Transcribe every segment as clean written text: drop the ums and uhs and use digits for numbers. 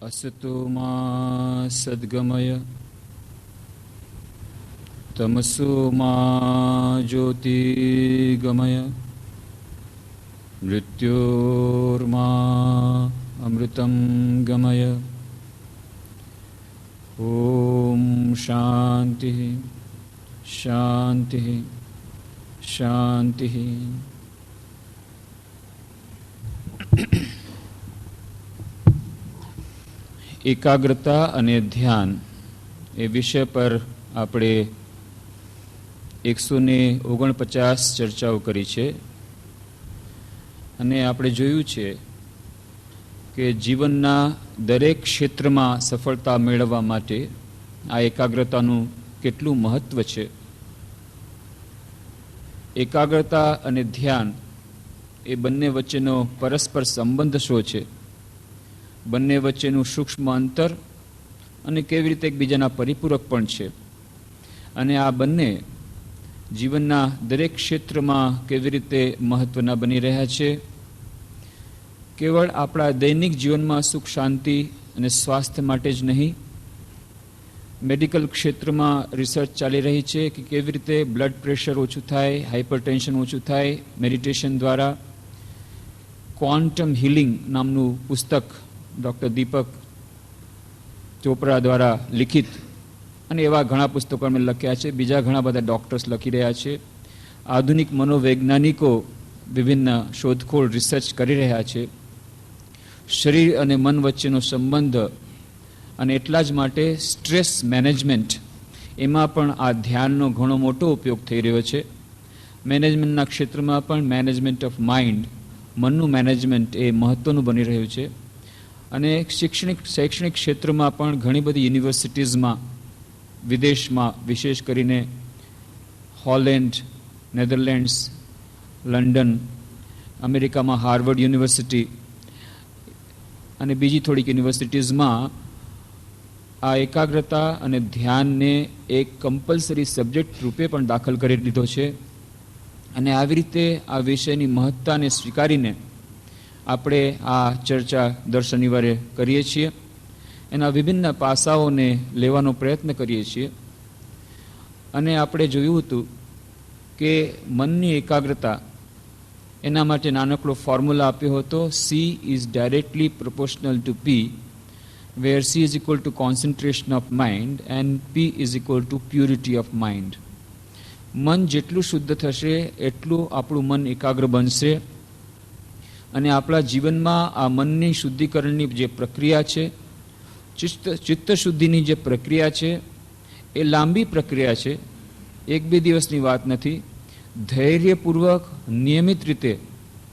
असतो मा सद्गमय तमसो मा ज्योतिर्गमय मृत्योर्मा अमृतं गमय। ओम शांति शांति शांति। એકાગ્રતા અને ધ્યાન એ વિષય પર આપણે 149 ચર્ચાઓ કરી છે અને આપણે જોયું છે કે જીવનના દરેક ક્ષેત્રમાં સફળતા મેળવવા માટે આ એકાગ્રતાનું કેટલું મહત્વ છે। એકાગ્રતા અને ધ્યાન એ બંને વચ્ચેનો પરસ્પર સંબંધ શું છે, બંને વચ્ચેનું સૂક્ષ્મ અંતર અને કેવી રીતે એકબીજાના પરિપૂરક પણ છે, અને આ બંને જીવનના દરેક ક્ષેત્રમાં કેવી રીતે મહત્વના બની રહ્યા છે। કેવળ આપણા દૈનિક જીવનમાં સુખ શાંતિ અને સ્વાસ્થ્ય માટે જ નહીં, મેડિકલ ક્ષેત્રમાં રિસર્ચ ચાલી રહી છે કે કેવી રીતે બ્લડ પ્રેશર ઓછું થાય, હાઇપરટેન્શન ઓછું થાય મેડિટેશન દ્વારા। ક્વોન્ટમ હિલિંગ નામનું પુસ્તક ડૉક્ટર દીપક ચોપરા દ્વારા લિખિત, અને એવા ઘણા પુસ્તકો અમે લખ્યા છે, બીજા ઘણા બધા ડૉક્ટર્સ લખી રહ્યા છે, આધુનિક મનોવૈજ્ઞાનિકો વિભિન્ન શોધખોળ રિસર્ચ કરી રહ્યા છે। શરીર અને મન વચ્ચેનો સંબંધ અને એટલા જ માટે સ્ટ્રેસ મેનેજમેન્ટ, એમાં પણ આ ધ્યાનનો ઘણો મોટો ઉપયોગ થઈ રહ્યો છે। મેનેજમેન્ટના ક્ષેત્રમાં પણ મેનેજમેન્ટ ઓફ માઇન્ડ, મનનું મેનેજમેન્ટ એ મહત્ત્વનું બની રહ્યું છે। અને શૈક્ષણિક ક્ષેત્રમાં પણ ઘણી બધી યુનિવર્સિટીઝમાં, વિદેશમાં, વિશેષ કરીને હોલેન્ડ, નેધરલેન્ડ્સ, લંડન, અમેરિકામાં હાર્વર્ડ યુનિવર્સિટી અને બીજી થોડીક યુનિવર્સિટીઝમાં આ એકાગ્રતા અને ધ્યાનને એક કમ્પલસરી સબ્જેક્ટ રૂપે પણ દાખલ કરી દીધો છે। અને આવી રીતે આ વિષયની મહત્તાને સ્વીકારીને આપણે આ ચર્ચા દર શનિવારે કરીએ છીએ, એના વિભિન્ન પાસાઓને લેવાનો પ્રયત્ન કરીએ છીએ। અને આપણે જોયું હતું કે મનની એકાગ્રતા, એના માટે નાનકડો ફોર્મ્યુલા આપ્યો હતો, C is directly proportional to P, where C is equal to concentration of mind and P is equal to purity of mind। મન જેટલું શુદ્ધ થશે એટલું આપણું મન એકાગ્ર બનશે, અને આપણા જીવનમાં આ મનની શુદ્ધિકરણની જે પ્રક્રિયા છે, ચિત્ત શુદ્ધિની જે પ્રક્રિયા છે, એ લાંબી પ્રક્રિયા છે, 1-2 દિવસની વાત નથી। ધૈર્યપૂર્વક નિયમિત રીતે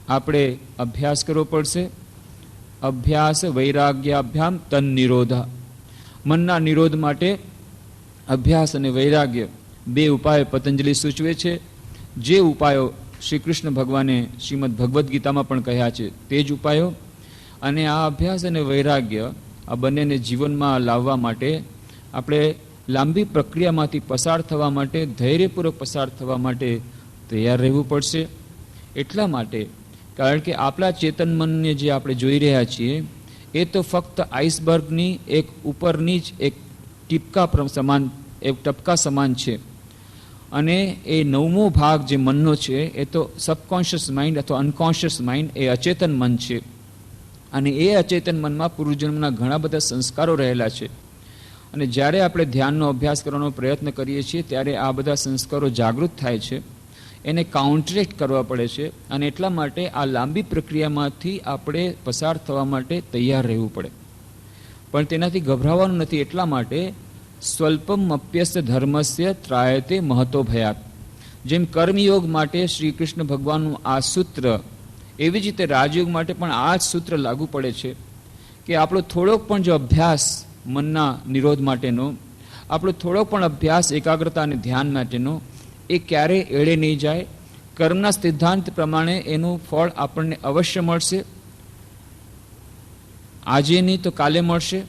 આપણે અભ્યાસ કરવો પડશે। અભ્યાસ વૈરાગ્યાભ્યામ તન નિરોધા, મનના નિરોધ માટે અભ્યાસ અને વૈરાગ્ય 2 ઉપાયો પતંજલિ સૂચવે છે, જે ઉપાયો શ્રી કૃષ્ણ ભગવાને શ્રીમદ ભગવદ્ ગીતામાં પણ કહ્યા છે, તે જ ઉપાયો। અને આ અભ્યાસ અને વૈરાગ્ય આ બંનેને જીવનમાં લાવવા માટે આપણે લાંબી પ્રક્રિયામાંથી પસાર થવા માટે, ધૈર્યપૂર્વક પસાર થવા માટે તૈયાર રહેવું પડશે। એટલા માટે કારણ કે આપણા ચેતન મનને જે આપણે જોઈ રહ્યા છીએ એ તો ફક્ત આઈસબર્ગની એક ઉપરની જ એક ટપકા સમાન છે, અને એ 9મો ભાગ જે મનનો છે એ તો સબકોન્શિયસ માઇન્ડ અથવા અનકોન્શિયસ માઇન્ડ, એ અચેતન મન છે। અને એ અચેતન મનમાં પૂર્વજન્મના ઘણા બધા સંસ્કારો રહેલા છે, અને જ્યારે આપણે ધ્યાનનો અભ્યાસ કરવાનો પ્રયત્ન કરીએ છીએ ત્યારે આ બધા સંસ્કારો જાગૃત થાય છે, એને કાઉન્ટરેક્ટ કરવા પડે છે। અને એટલા માટે આ લાંબી પ્રક્રિયામાંથી આપણે પસાર થવા માટે તૈયાર રહેવું પડે, પણ તેનાથી ગભરાવાનું નથી। એટલા માટે સ્વલ્પમ અપ્યસ્ય ધર્મસ્ય ત્રાયતે મહતો ભયાત, જેમ કર્મયોગ માટે શ્રી કૃષ્ણ ભગવાનનું આ સૂત્ર, એવી જ રીતે રાજયોગ માટે પણ આ જ સૂત્ર લાગુ પડે છે કે આપણો થોડોક પણ જો અભ્યાસ મનના નિરોધ માટેનો, આપણો થોડોક પણ અભ્યાસ એકાગ્રતા અને ધ્યાન માટેનો, એ ક્યારેય એળે નહીં જાય। કર્મના સિદ્ધાંત પ્રમાણે એનું ફળ આપણને અવશ્ય મળશે, આજે નહીં તો કાલે મળશે,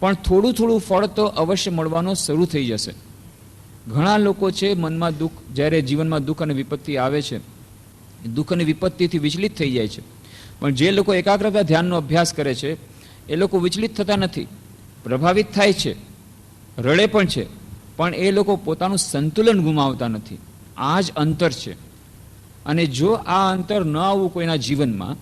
પણ થોડું થોડું ફળ તો અવશ્ય મળવાનું શરૂ થઈ જશે। ઘણા લોકો છે મનમાં દુઃખ, જ્યારે જીવનમાં દુઃખ અને વિપત્તિ આવે છે, દુઃખ અને વિપત્તિથી વિચલિત થઈ જાય છે, પણ જે લોકો એકાગ્રતા ધ્યાનનો અભ્યાસ કરે છે એ લોકો વિચલિત થતા નથી, પ્રભાવિત થાય છે, રડે પણ છે, પણ એ લોકો પોતાનું સંતુલન ગુમાવતા નથી. આ જ અંતર છે. અને જો આ અંતર ન આવવું કોઈના જીવનમાં,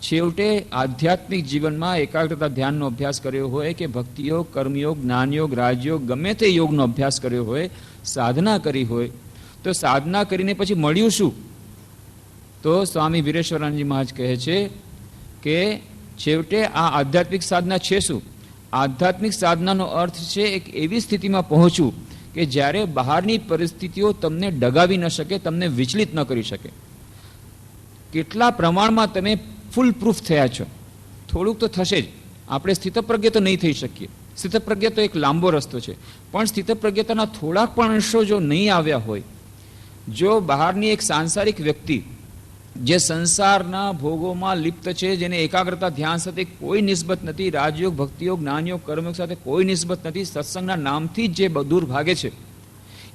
છેવટે આધ્યાત્મિક જીવનમાં એકાગ્રતા ધ્યાનનો અભ્યાસ કર્યો હોય કે ભક્તિયોગ, કર્મયોગ, જ્ઞાનયોગ, રાજયોગ, ગમે તે યોગનો અભ્યાસ કર્યો હોય, સાધના કરી હોય, તો સાધના કરીને પછી મળ્યું શું? તો સ્વામી વીરેશ્વરાનંદજી મહારાજ કહે છે કે છેવટે આ આધ્યાત્મિક સાધના છે શું? આધ્યાત્મિક સાધનાનો અર્થ છે એક એવી સ્થિતિમાં પહોંચવું કે જ્યારે બહારની પરિસ્થિતિઓ તમને ડગાવી ન શકે, તમને વિચલિત ન કરી શકે. કેટલા પ્રમાણમાં તમે ફૂલ પ્રૂફ થયા છો? થોડુંક તો થશે જ. આપણે સ્થિતપ્રજ્ઞ તો નહીં થઈ શકીએ. સ્થિતપ્રજ્ઞ તો એક લાંબો રસ્તો છે, પણ સ્થિતપ્રજ્ઞતાના થોડાક પણ અંશો જો નહીં આવ્યા હોય, જો બહારની એક સાંસારિક વ્યક્તિ જે સંસારના ભોગોમાં લિપ્ત છે, જેને એકાગ્રતા ધ્યાન સાથે કોઈ નિસ્બત નથી, રાજયોગ, ભક્તિયોગ, જ્ઞાનયોગ, કર્મયોગ સાથે કોઈ નિસ્બત નથી, સત્સંગના નામથી જ જે દૂર ભાગે છે,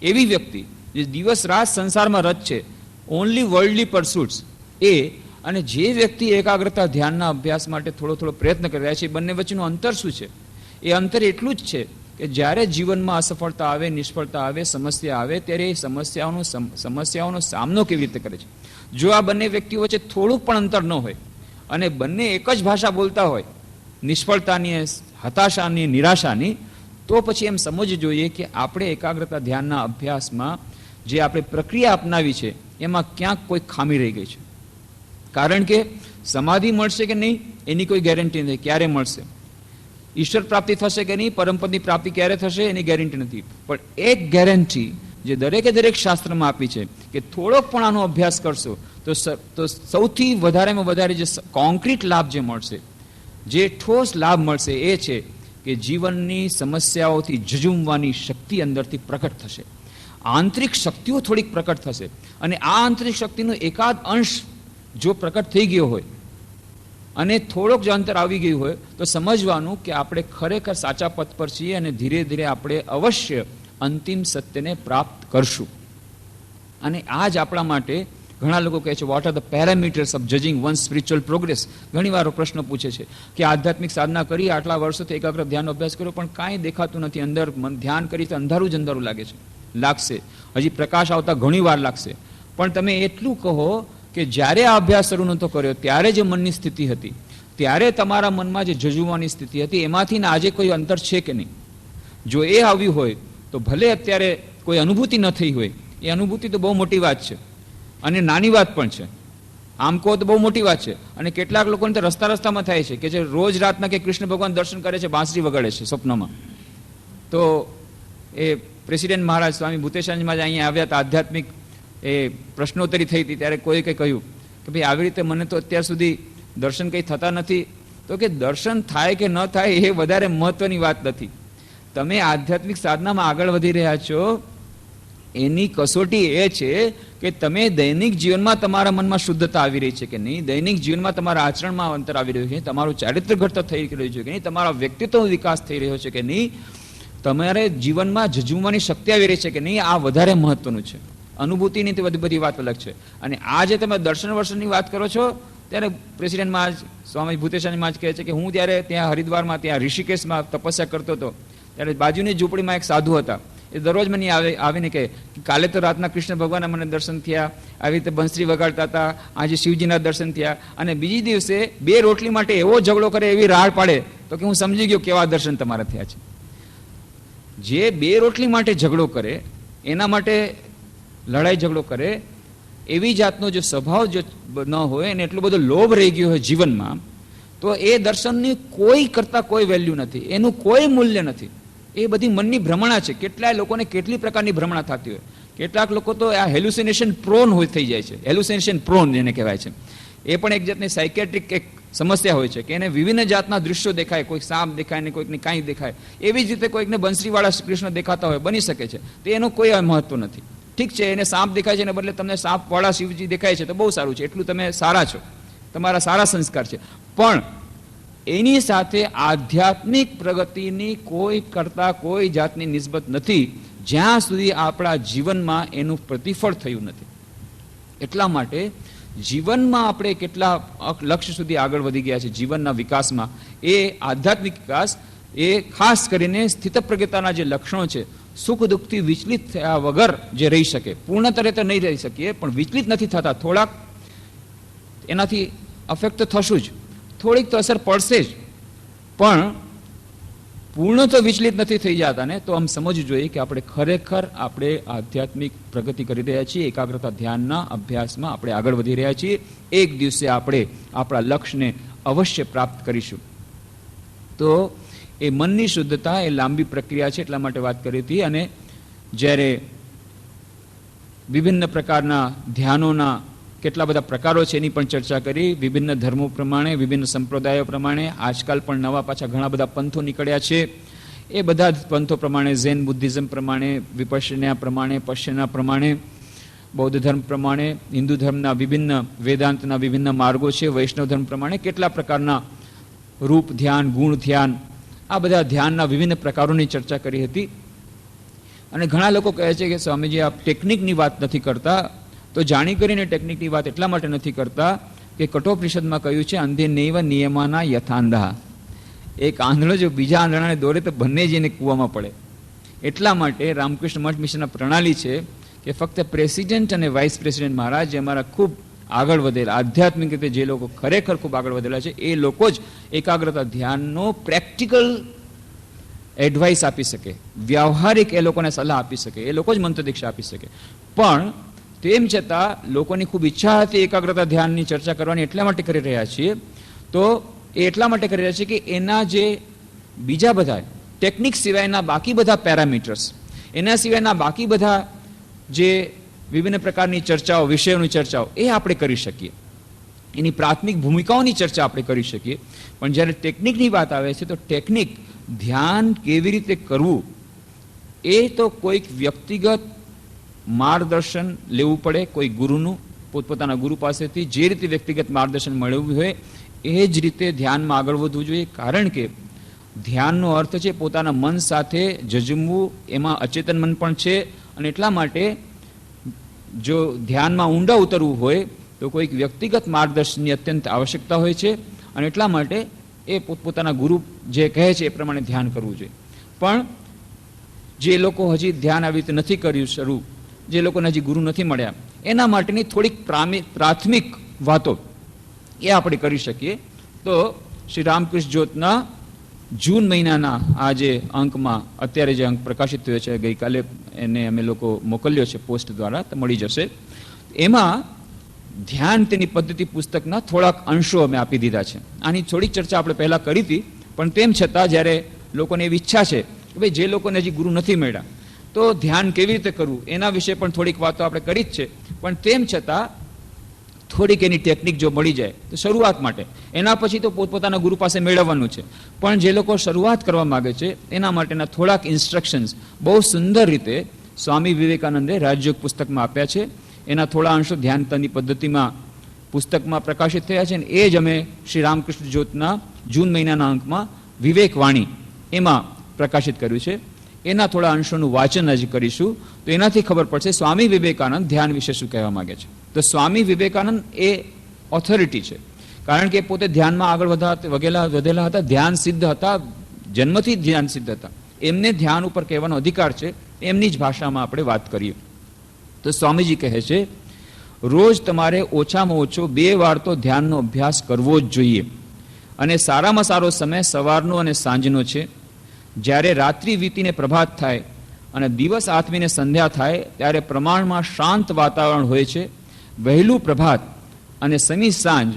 એવી વ્યક્તિ જે દિવસ રાત સંસારમાં રત છે, ઓનલી વર્લ્ડલી પરસ્યુટ્સ, એ અને જે વ્યક્તિ એકાગ્રતા ધ્યાનના અભ્યાસ માટે થોડો થોડો પ્રયત્ન કરી રહ્યા છે, એ બંને વચ્ચેનું અંતર શું છે? એ અંતર એટલું જ છે કે જ્યારે જીવનમાં અસફળતા આવે, નિષ્ફળતા આવે, સમસ્યા આવે, ત્યારે એ સમસ્યાઓનો સામનો કેવી રીતે કરે છે. જો આ બંને વ્યક્તિઓ વચ્ચે થોડુંક પણ અંતર ન હોય અને બંને એક જ ભાષા બોલતા હોય, નિષ્ફળતાની, હતાશાની, નિરાશાની, તો પછી એમ સમજવું જોઈએ કે આપણે એકાગ્રતા ધ્યાનના અભ્યાસમાં જે આપણે પ્રક્રિયા અપનાવી છે એમાં ક્યાંક કોઈ ખામી રહી ગઈ છે. કારણ કે સમાધિ મળશે કે નહીં એની કોઈ ગેરંટી નથી, ક્યારે મળશે. ઈશ્વર પ્રાપ્તિ થશે કે નહીં, પરમપદની પ્રાપ્તિ ક્યારે થશે એની ગેરંટી નથી. પણ એક ગેરંટી જે દરેકે દરેક શાસ્ત્રમાં આપી છે કે થોડોક પણ આનો અભ્યાસ કરશો તો સૌથી વધારેમાં વધારે જે કોન્ક્રીટ લાભ જે મળશે, જે ઠોસ લાભ મળશે, એ છે કે જીવનની સમસ્યાઓથી ઝઝૂમવાની શક્તિ અંદરથી પ્રકટ થશે. આંતરિક શક્તિઓ થોડીક પ્રકટ થશે. અને આ આંતરિક શક્તિનો એકાદ અંશ જો પ્રકટ થઈ ગયો હોય અને થોડોક જ અંતર આવી ગયું હોય, તો સમજવાનું કે આપણે ખરેખર સાચા પથ પર છીએ અને ધીરે ધીરે આપણે અવશ્ય અંતિમ સત્યને પ્રાપ્ત કરશું. અને આ જ આપણા માટે ઘણા લોકો કહે છે, what are the parameters of judging one spiritual progress? ઘણી વાર પ્રશ્ન પૂછે છે કે આધ્યાત્મિક સાધના કરી, આટલા વર્ષોથી એકાગ્ર ધ્યાનનો અભ્યાસ કર્યો, પણ કાંઈ દેખાતું નથી. અંદર ધ્યાન કરી તો અંધારું જ અંધારું લાગે છે. લાગશે, હજી પ્રકાશ આવતા ઘણી વાર લાગશે. પણ તમે એટલું કહો કે જ્યારે આ અભ્યાસ શરૂ નહોતો કર્યો ત્યારે જે મનની સ્થિતિ હતી, ત્યારે તમારા મનમાં જે ઝઝૂમવાની સ્થિતિ હતી, એમાંથી આજે કોઈ અંતર છે કે નહીં? જો એ આવ્યું હોય તો ભલે અત્યારે કોઈ અનુભૂતિ ન થઈ હોય, એ અનુભૂતિ તો બહુ મોટી વાત છે અને નાની વાત પણ છે. આમ કહો તો બહુ મોટી વાત છે. અને કેટલાક લોકોને તો રસ્તામાં થાય છે કે જે રોજ રાતના કે કૃષ્ણ ભગવાન દર્શન કરે છે, બાંસરી વગાડે છે સ્વપ્નમાં. તો એ પ્રેસિડેન્ટ મહારાજ સ્વામી ભૂતેશાનંદ મહારાજ અહીંયા આવ્યા હતા, આધ્યાત્મિક એ પ્રશ્નોત્તરી થઈ હતી, ત્યારે કોઈ કંઈ કહ્યું કે ભાઈ આવી રીતે મને તો અત્યાર સુધી દર્શન કંઈ થતા નથી. તો કે દર્શન થાય કે ન થાય એ વધારે મહત્વની વાત નથી. તમે આધ્યાત્મિક સાધનામાં આગળ વધી રહ્યા છો, એની કસોટી એ છે કે તમે દૈનિક જીવનમાં તમારા મનમાં શુદ્ધતા આવી રહી છે કે નહીં, દૈનિક જીવનમાં તમારા આચરણમાં અંતર આવી રહ્યું છે, તમારું ચારિત્ર ઘડતર થઈ રહ્યું છે કે નહીં, તમારા વ્યક્તિત્વ વિકાસ થઈ રહ્યો છે કે નહીં, તમારે જીવનમાં ઝઝૂમવાની શક્તિ આવી રહી છે કે નહીં, આ વધારે મહત્વનું છે. અનુભૂતિની તો બધી વાત અલગ છે. અને આ જે તમે દર્શન વર્ષની વાત કરો છો, ત્યારે પ્રેસિડેન્ટ મહારાજ સ્વામી ભૂતેશાનંદ મહારાજ કહે છે કે હું ત્યારે ત્યાં હરિદ્વારમાં, ત્યાં ઋષિકેશમાં તપસ્યા કરતો હતો, ત્યારે બાજુની ઝૂંપડીમાં એક સાધુ હતા. એ દરરોજ મને આવીને કહે કે કાલે તો રાતના કૃષ્ણ ભગવાનના મને દર્શન થયા, આવી રીતે બંસરી વગાડતા હતા, આજે શિવજીના દર્શન થયા. અને બીજી દિવસે 2 રોટલી માટે એવો ઝઘડો કરે, એવી રાડ પાડે, તો કે હું સમજી ગયો કેવા દર્શન તમારા થયા છે. જે 2 રોટલી માટે ઝઘડો કરે, એના માટે લડાઈ ઝઘડો કરે, એવી જાતનો જો સ્વભાવ જો ન હોય અને એટલો બધો લોભ રહી ગયો હોય જીવનમાં, તો એ દર્શનની કોઈ કરતા કોઈ વેલ્યુ નથી, એનું કોઈ મૂલ્ય નથી. એ બધી મનની ભ્રમણા છે. કેટલાય લોકોને કેટલી પ્રકારની ભ્રમણા થતી હોય. કેટલાક લોકો તો આ હેલ્યુસિનેશન પ્રોન હોય થઈ જાય છે. હેલ્યુસિનેશન પ્રોન જેને કહેવાય છે, એ પણ એક જાતની સાયકેટ્રિક એક સમસ્યા હોય છે કે એને વિભિન્ન જાતના દૃશ્યો દેખાય, કોઈ સાપ દેખાય ને કોઈકને કાંઈ દેખાય. એવી જ રીતે કોઈકને બંસરીવાળા કૃષ્ણ દેખાતા હોય, બની શકે છે. તો એનું કોઈ મહત્વ નથી. ઠીક છે, એને સાપ દેખાય છે, એને બદલે તમને સાપવાળા શિવજી દેખાય છે તો બહુ સારું છે, એટલું તમે સારા છો, તમારા સારા સંસ્કાર છે. પણ એની સાથે આધ્યાત્મિક પ્રગતિની કોઈ કરતા કોઈ જાતની નિસ્બત નથી, જ્યાં સુધી આપણા જીવનમાં એનું પ્રતિફળ થયું નથી. એટલા માટે જીવનમાં આપણે કેટલા લક્ષ્ય સુધી આગળ વધી ગયા છે જીવનના વિકાસમાં, એ આધ્યાત્મિક વિકાસ એ ખાસ કરીને સ્થિતપ્રજ્ઞતાના જે લક્ષણો છે, સુખ દુઃખથી વિચલિત થયા વગર જે રહી શકે, પૂર્ણ તરે તો નહીં રહી શકીએ પણ વિચલિત નથી થતા, થોડાક એનાથી અફેક્ટ તો થશું જ, થોડીક તો અસર પડશે જ, પણ પૂર્ણ તો વિચલિત નથી થઈ જતા ને, તો આમ સમજવું જોઈએ કે આપણે ખરેખર આપણે આધ્યાત્મિક પ્રગતિ કરી રહ્યા છીએ, એકાગ્રતા ધ્યાનના અભ્યાસમાં આપણે આગળ વધી રહ્યા છીએ. એક દિવસે આપણે આપણા લક્ષ્યને અવશ્ય પ્રાપ્ત કરીશું. તો એ મનની શુદ્ધતા એ લાંબી પ્રક્રિયા છે, એટલા માટે વાત કરી હતી. અને જ્યારે વિભિન્ન પ્રકારના ધ્યાનોના કેટલા બધા પ્રકારો છે એની પણ ચર્ચા કરી, વિભિન્ન ધર્મો પ્રમાણે, વિભિન્ન સંપ્રદાયો પ્રમાણે. આજકાલ પણ નવા પાછા ઘણા બધા પંથો નીકળ્યા છે. એ બધા જ પંથો પ્રમાણે, ઝેન બુદ્ધિઝમ પ્રમાણે, વિપશ્યના પ્રમાણે, પશ્યના પ્રમાણે, બૌદ્ધ ધર્મ પ્રમાણે, હિન્દુ ધર્મના વિભિન્ન, વેદાંતના વિભિન્ન માર્ગો છે, વૈષ્ણવ ધર્મ પ્રમાણે કેટલા પ્રકારના રૂપ ધ્યાન, ગુણ ધ્યાન, આ બધા ધ્યાનના વિભિન્ન પ્રકારોની ચર્ચા કરી હતી. અને ઘણા લોકો કહે છે કે સ્વામીજી આપ ટેકનિકની વાત નથી કરતા. તો જાણી કરીને ટેકનિકની વાત એટલા માટે નથી કરતા કે કઠોપનિષદમાં કહ્યું છે અંધે નૈવ નિયમાના યથાંધા. એક આંધળો જો બીજા આંધળાને દોરે તો બંને જઈને કૂવામાં પડે. એટલા માટે રામકૃષ્ણ મઠ મિશનના પ્રણાલી છે કે ફક્ત પ્રેસિડેન્ટ અને વાઇસ પ્રેસિડેન્ટ મહારાજ જે અમારા ખૂબ આગળ વધેલા, આધ્યાત્મિક રીતે જે લોકો ખરેખર ખૂબ આગળ વધેલા છે, એ લોકો જ એકાગ્રતા ધ્યાનનો પ્રેક્ટિકલ એડવાઇસ આપી શકે, વ્યવહારિક એ લોકોને સલાહ આપી શકે, એ લોકો જ મંત્ર દીક્ષા આપી શકે. પણ તેમ છતાં લોકોની ખૂબ ઈચ્છા હતી એકાગ્રતા ધ્યાનની ચર્ચા કરવાની, એટલા માટે કરી રહ્યા છીએ. તો એ એટલા માટે કરી રહ્યા છીએ કે એના જે બીજા બધા ટેકનિક સિવાયના બાકી બધા પેરામીટર્સ, એના સિવાયના બાકી બધા જે વિભિન્ન પ્રકારની ચર્ચાઓ, વિષયોની ચર્ચાઓ એ આપણે કરી શકીએ, એની પ્રાથમિક ભૂમિકાઓની ચર્ચા આપણે કરી શકીએ. પણ જ્યારે ટેકનિકની વાત આવે છે તો ટેકનિક, ધ્યાન કેવી રીતે કરવું, એ તો કોઈક વ્યક્તિગત માર્ગદર્શન લેવું પડે, કોઈ ગુરુનું, પોતપોતાના ગુરુ પાસેથી જે રીતે વ્યક્તિગત માર્ગદર્શન મેળવવું હોય એ જ રીતે ધ્યાનમાં આગળ વધવું જોઈએ. કારણ કે ધ્યાનનો અર્થ છે પોતાના મન સાથે જજુમવું, એમાં અચેતન મન પણ છે. અને એટલા માટે જો ધ્યાનમાં ઊંડા ઉતરવું હોય તો કોઈક વ્યક્તિગત માર્ગદર્શનની અત્યંત આવશ્યકતા હોય છે. અને એટલા માટે એ પોતપોતાના ગુરુ જે કહે છે એ પ્રમાણે ધ્યાન કરવું જોઈએ. પણ જે લોકો હજી ધ્યાન આવી રીતે નથી કર્યું શરૂ, જે લોકોને હજી ગુરુ નથી મળ્યા, એના માટેની થોડીક પ્રાથમિક વાતો એ આપણે કરી શકીએ. તો શ્રી રામકૃષ્ણ જ્યોતના જૂન મહિનાના આ જે અંકમાં, અત્યારે જે અંક પ્રકાશિત થયો છે, ગઈકાલે એને અમે લોકો મોકલ્યો છે પોસ્ટ દ્વારા, તો મળી જશે. એમાં ધ્યાન તેની પદ્ધતિ પુસ્તકના થોડાક અંશો અમે આપી દીધા છે. આની થોડીક ચર્ચા આપણે પહેલાં કરી હતી, પણ તેમ છતાં જ્યારે લોકોને એવી ઈચ્છા છે કે ભાઈ જે લોકોને હજી ગુરુ નથી મળ્યા તો ધ્યાન કેવી રીતે કરવું, એના વિશે પણ થોડીક વાતો આપણે કરી જ છે. પણ તેમ છતાં થોડીક એની ટેકનિક જો મળી જાય તો શરૂઆત માટે, એના પછી તો પોતપોતાના ગુરુ પાસે મેળવવાનું છે. પણ જે લોકો શરૂઆત કરવા માગે છે એના માટેના થોડાક ઇન્સ્ટ્રક્શન્સ બહુ સુંદર રીતે સ્વામી વિવેકાનંદે રાજયોગ પુસ્તકમાં આપ્યા છે. એના થોડા અંશો ધ્યાનની પદ્ધતિમાં પુસ્તકમાં પ્રકાશિત થયા છે. અને એ જ અમે શ્રી રામકૃષ્ણ જ્યોતના જૂન મહિનાના અંકમાં વિવેકવાણી એમાં પ્રકાશિત કર્યું છે. એના થોડા અંશોનું વાંચન હજી કરીશું તો એનાથી ખબર પડશે સ્વામી વિવેકાનંદ ધ્યાન વિશે શું કહેવા માંગે છે. તો સ્વામી વિવેકાનંદ એ ઓથોરિટી છે, કારણ કે પોતે ધ્યાનમાં આગળ વધેલા હતા, ધ્યાન સિદ્ધ હતા, જન્મથી ધ્યાન સિદ્ધ હતા. એમને ધ્યાન ઉપર કહેવાનો અધિકાર છે. એમની જ ભાષામાં આપણે વાત કરીએ તો સ્વામીજી કહે છે, રોજ તમારે ઓછામાં ઓછો 2 વાર તો ધ્યાનનો અભ્યાસ કરવો જ જોઈએ. અને સારામાં સારો સમય સવારનો અને સાંજનો છે. જ્યારે રાત્રિ વીતીને પ્રભાત થાય અને દિવસ આથમીને સંધ્યા થાય ત્યારે પ્રમાણમાં શાંત વાતાવરણ હોય છે. વહેલું પ્રભાત અને સમી સાંજ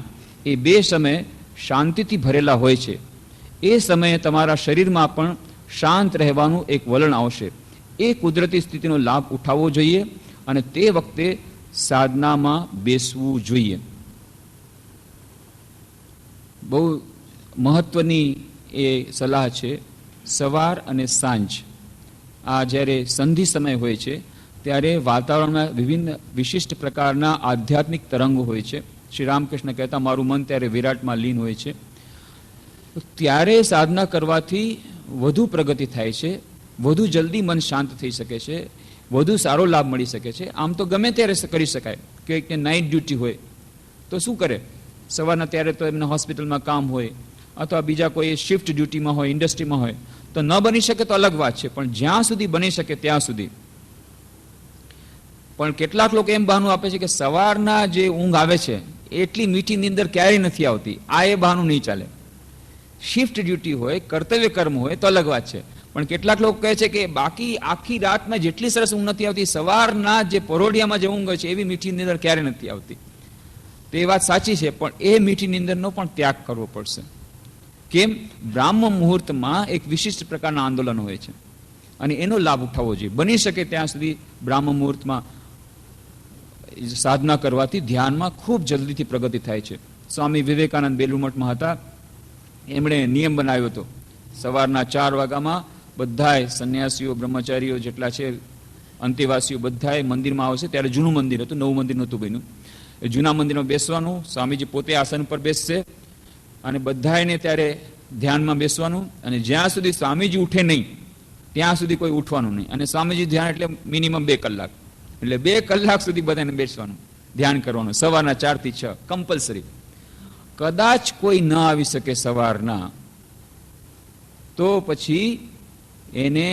એ 2 સમય શાંતિથી ભરેલા હોય છે. એ સમયે તમારા શરીરમાં પણ શાંત રહેવાનું એક વલણ આવશે. એ કુદરતી સ્થિતિનો લાભ ઉઠાવવો જોઈએ અને તે વખતે સાધનામાં બેસવું જોઈએ. બહુ મહત્વની એ સલાહ છે. સવાર અને સાંજ આ જ્યારે સંધિ સમય હોય છે ત્યારે વાતાવરણમાં વિભિન્ન વિશિષ્ટ પ્રકારના આધ્યાત્મિક તરંગો હોય છે. શ્રી રામકૃષ્ણ કહેતા મારું મન ત્યારે વિરાટમાં લીન હોય છે. ત્યારે સાધના કરવાથી વધુ પ્રગતિ થાય છે, વધુ જલ્દી મન શાંત થઈ શકે છે, વધુ સારો લાભ મળી શકે છે. આમ તો ગમે ત્યારે કરી શકાય, કે નાઇટ ડ્યુટી હોય તો શું કરે? સવારના ત્યારે તો એમને હોસ્પિટલમાં કામ હોય અથવા બીજા કોઈ શિફ્ટ ડ્યુટીમાં હોય, ઇન્ડસ્ટ્રીમાં હોય, તો ન બની શકે તો અલગ વાત છે, પણ જ્યાં સુધી બની શકે ત્યાં સુધી. પણ કેટલાક લોકો એમ બહાનું આપે છે કે સવારના જે ઊંઘ આવે છે એટલી મીઠી નીંદર ક્યારેય નથી આવતી. આ એ બહાનું નહીં ચાલે. શિફ્ટ ડ્યુટી હોય, કર્તવ્ય કર્મ હોય તો અલગ વાત છે, પણ કેટલાક લોકો કહે છે કે બાકી આખી રાતમાં જેટલી સરસ ઊંઘ નથી આવતી, સવારના જે પરોઢિયામાં જે ઊંઘ હોય છે એવી મીઠી નીંદર ક્યારે નથી આવતી. તો એ વાત સાચી છે, પણ એ મીઠી નીંદરનો પણ ત્યાગ કરવો પડશે. કેમ? બ્રાહ્મ મુહૂર્તમાં એક વિશિષ્ટ પ્રકારના આંદોલન હોય છે અને એનો લાભ ઉઠાવવો જોઈએ. બની શકે ત્યાં સુધી બ્રાહ્મ મુહૂર્તમાં સાધના કરવાથી ધ્યાનમાં ખૂબ જલ્દીથી પ્રગતિ થાય છે. સ્વામી વિવેકાનંદ બેલુમઠમાં હતા, એમણે નિયમ બનાવ્યો હતો, સવારના 4 વાગ્યામાં બધાય સંન્યાસીઓ, બ્રહ્મચારીઓ જેટલા છે, અંતેવાસીઓ બધાય મંદિરમાં આવશે. ત્યારે જૂનું મંદિર હતું, નવું મંદિર નહોતું બન્યું. એ જૂના મંદિરમાં બેસવાનું, સ્વામીજી પોતે આસન પર બેસશે અને બધાયને ત્યારે ધ્યાનમાં બેસવાનું, અને જ્યાં સુધી સ્વામીજી ઉઠે નહીં ત્યાં સુધી કોઈ ઉઠવાનું નહીં. અને સ્વામીજી ધ્યાન એટલે મિનિમમ 2 કલાક, એટલે 2 કલાક સુધી બધાને બેસવાનું, ધ્યાન કરવાનું, સવારના 4 થી 6 કમ્પલસરી. કદાચ કોઈ ન આવી શકે સવારના, તો પછી એને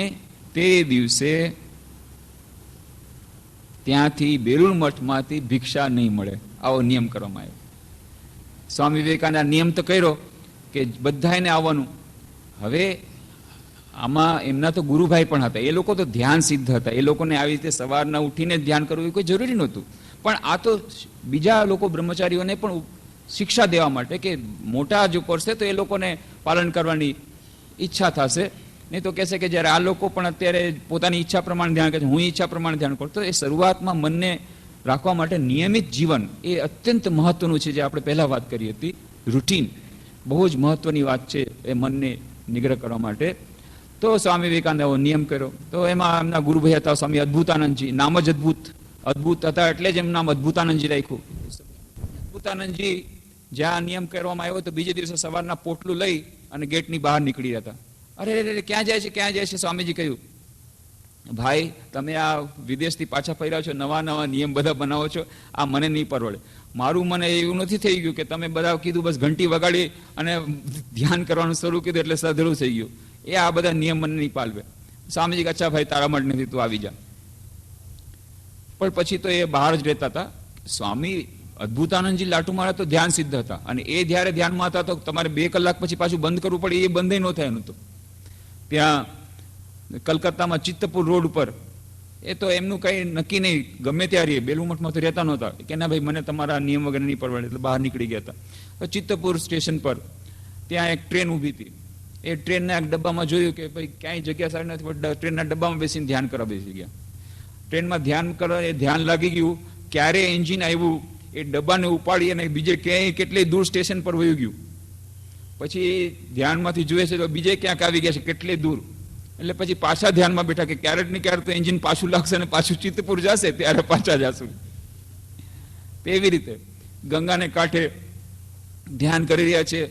તે દિવસે ત્યાંથી બેલુર મઠમાંથી ભિક્ષા નહીં મળે, આવો નિયમ કરવામાં આવ્યો. સ્વામી વિવેકાનંદ નિયમ તો કર્યો કે બધાને આવવાનું. હવે આમાં એમના તો ગુરુભાઈ પણ હતા, એ લોકો તો ધ્યાન સિદ્ધ હતા, એ લોકોને આવી રીતે સવારના ઉઠીને ધ્યાન કરવું એ કોઈ જરૂરી નહોતું. પણ આ તો બીજા લોકો બ્રહ્મચારીઓને પણ શિક્ષા દેવા માટે કે મોટા જો કરશે તો એ લોકોને પાલન કરવાની ઈચ્છા થશે, નહીં તો કહેશે કે જ્યારે આ લોકો પણ અત્યારે પોતાની ઈચ્છા પ્રમાણે ધ્યાન કરે છે, હું ઈચ્છા પ્રમાણે ધ્યાન કરું. તો એ શરૂઆતમાં મનને રાખવા માટે નિયમિત જીવન એ અત્યંત મહત્વનું છે. જે આપણે પહેલા વાત કરી હતી, રૂટીન બહુ જ મહત્વની વાત છે એ મનને નિગ્રહ કરવા માટે. તો સ્વામી વિવેકાનંદ એવો નિયમ કર્યો. તો એમાં એમના ગુરુભાઈ હતા સ્વામી અદ્ભુતાનંદજી, નામ જ અદ્ભુત હતા એટલે જ એમનું નામ અદ્ભુતાનંદજી રાખ્યું. અદ્ભુતાનંદજી જ્યાં નિયમ કરવામાં આવ્યો તો બીજે દિવસે સવારના પોટલું લઈ અને ગેટની બહાર નીકળી હતા. અરે ક્યાં જાય છે, ક્યાં જાય છે? સ્વામીજી કહ્યું, ભાઈ તમે આ વિદેશથી પાછા ફર્યા છો, નવા નવા નિયમ બધા બનાવો છો, આ મને નહીં પરવડે. મારું મને એવું નથી થઈ ગયું કે તમે બધા કીધું બસ ઘંટી વગાડી અને ધ્યાન કરવાનું શરૂ કીધું એટલે સધરું થઈ ગયું. એ આ બધા નિયમ મને નહીં પાલવે. સ્વામીજી અચ્છા ભાઈ તારા માટે નથી, તું આવી જા. પણ પછી તો એ બહાર જ રહેતા હતા. સ્વામી અદ્ભુતાનંદજી લાટુમાળા તો ધ્યાન સિદ્ધ હતા, અને એ જ્યારે ધ્યાનમાં હતા તો તમારે 2 કલાક પછી પાછું બંધ કરવું પડે, એ બંધ ન થાય એનું. તો ત્યાં કલકત્તામાં ચિત્તપુર રોડ ઉપર એ તો એમનું કંઈ નક્કી નહીં, ગમે ત્યારે બેલુમઠમાં તો રહેતા નહોતા કે ના ભાઈ મને તમારા નિયમ વગર નહીં પરવડે, એટલે બહાર નીકળી ગયા હતા. તો ચિત્તપુર સ્ટેશન પર ત્યાં એક ટ્રેન ઊભી હતી. એ ટ્રેનના એક ડબ્બામાં જોયું કે ભાઈ ક્યાંય જગ્યા સારી નથી, પણ ટ્રેનના ડબ્બામાં બેસીને ધ્યાન કરવા બેસી ગયા. ટ્રેનમાં ધ્યાન કરવા એ ધ્યાન લાગી ગયું. ક્યારે એન્જિન આવ્યું, એ ડબ્બાને ઉપાડી અને બીજે ક્યાંય કેટલી દૂર સ્ટેશન પર વયું ગયું. પછી ધ્યાનમાંથી જુએ છે તો બીજે ક્યાંક આવી ગયા છે, કેટલી દૂર. એટલે પછી પાછા ધ્યાનમાં બેઠા કે ક્યારેક ને ક્યારેક તો એન્જિન પાછું લાગશે અને પાછું ચિત્તપુર જશે, ત્યારે પાછા જશું. એવી રીતે ગંગાને કાંઠે ધ્યાન કરી રહ્યા છે.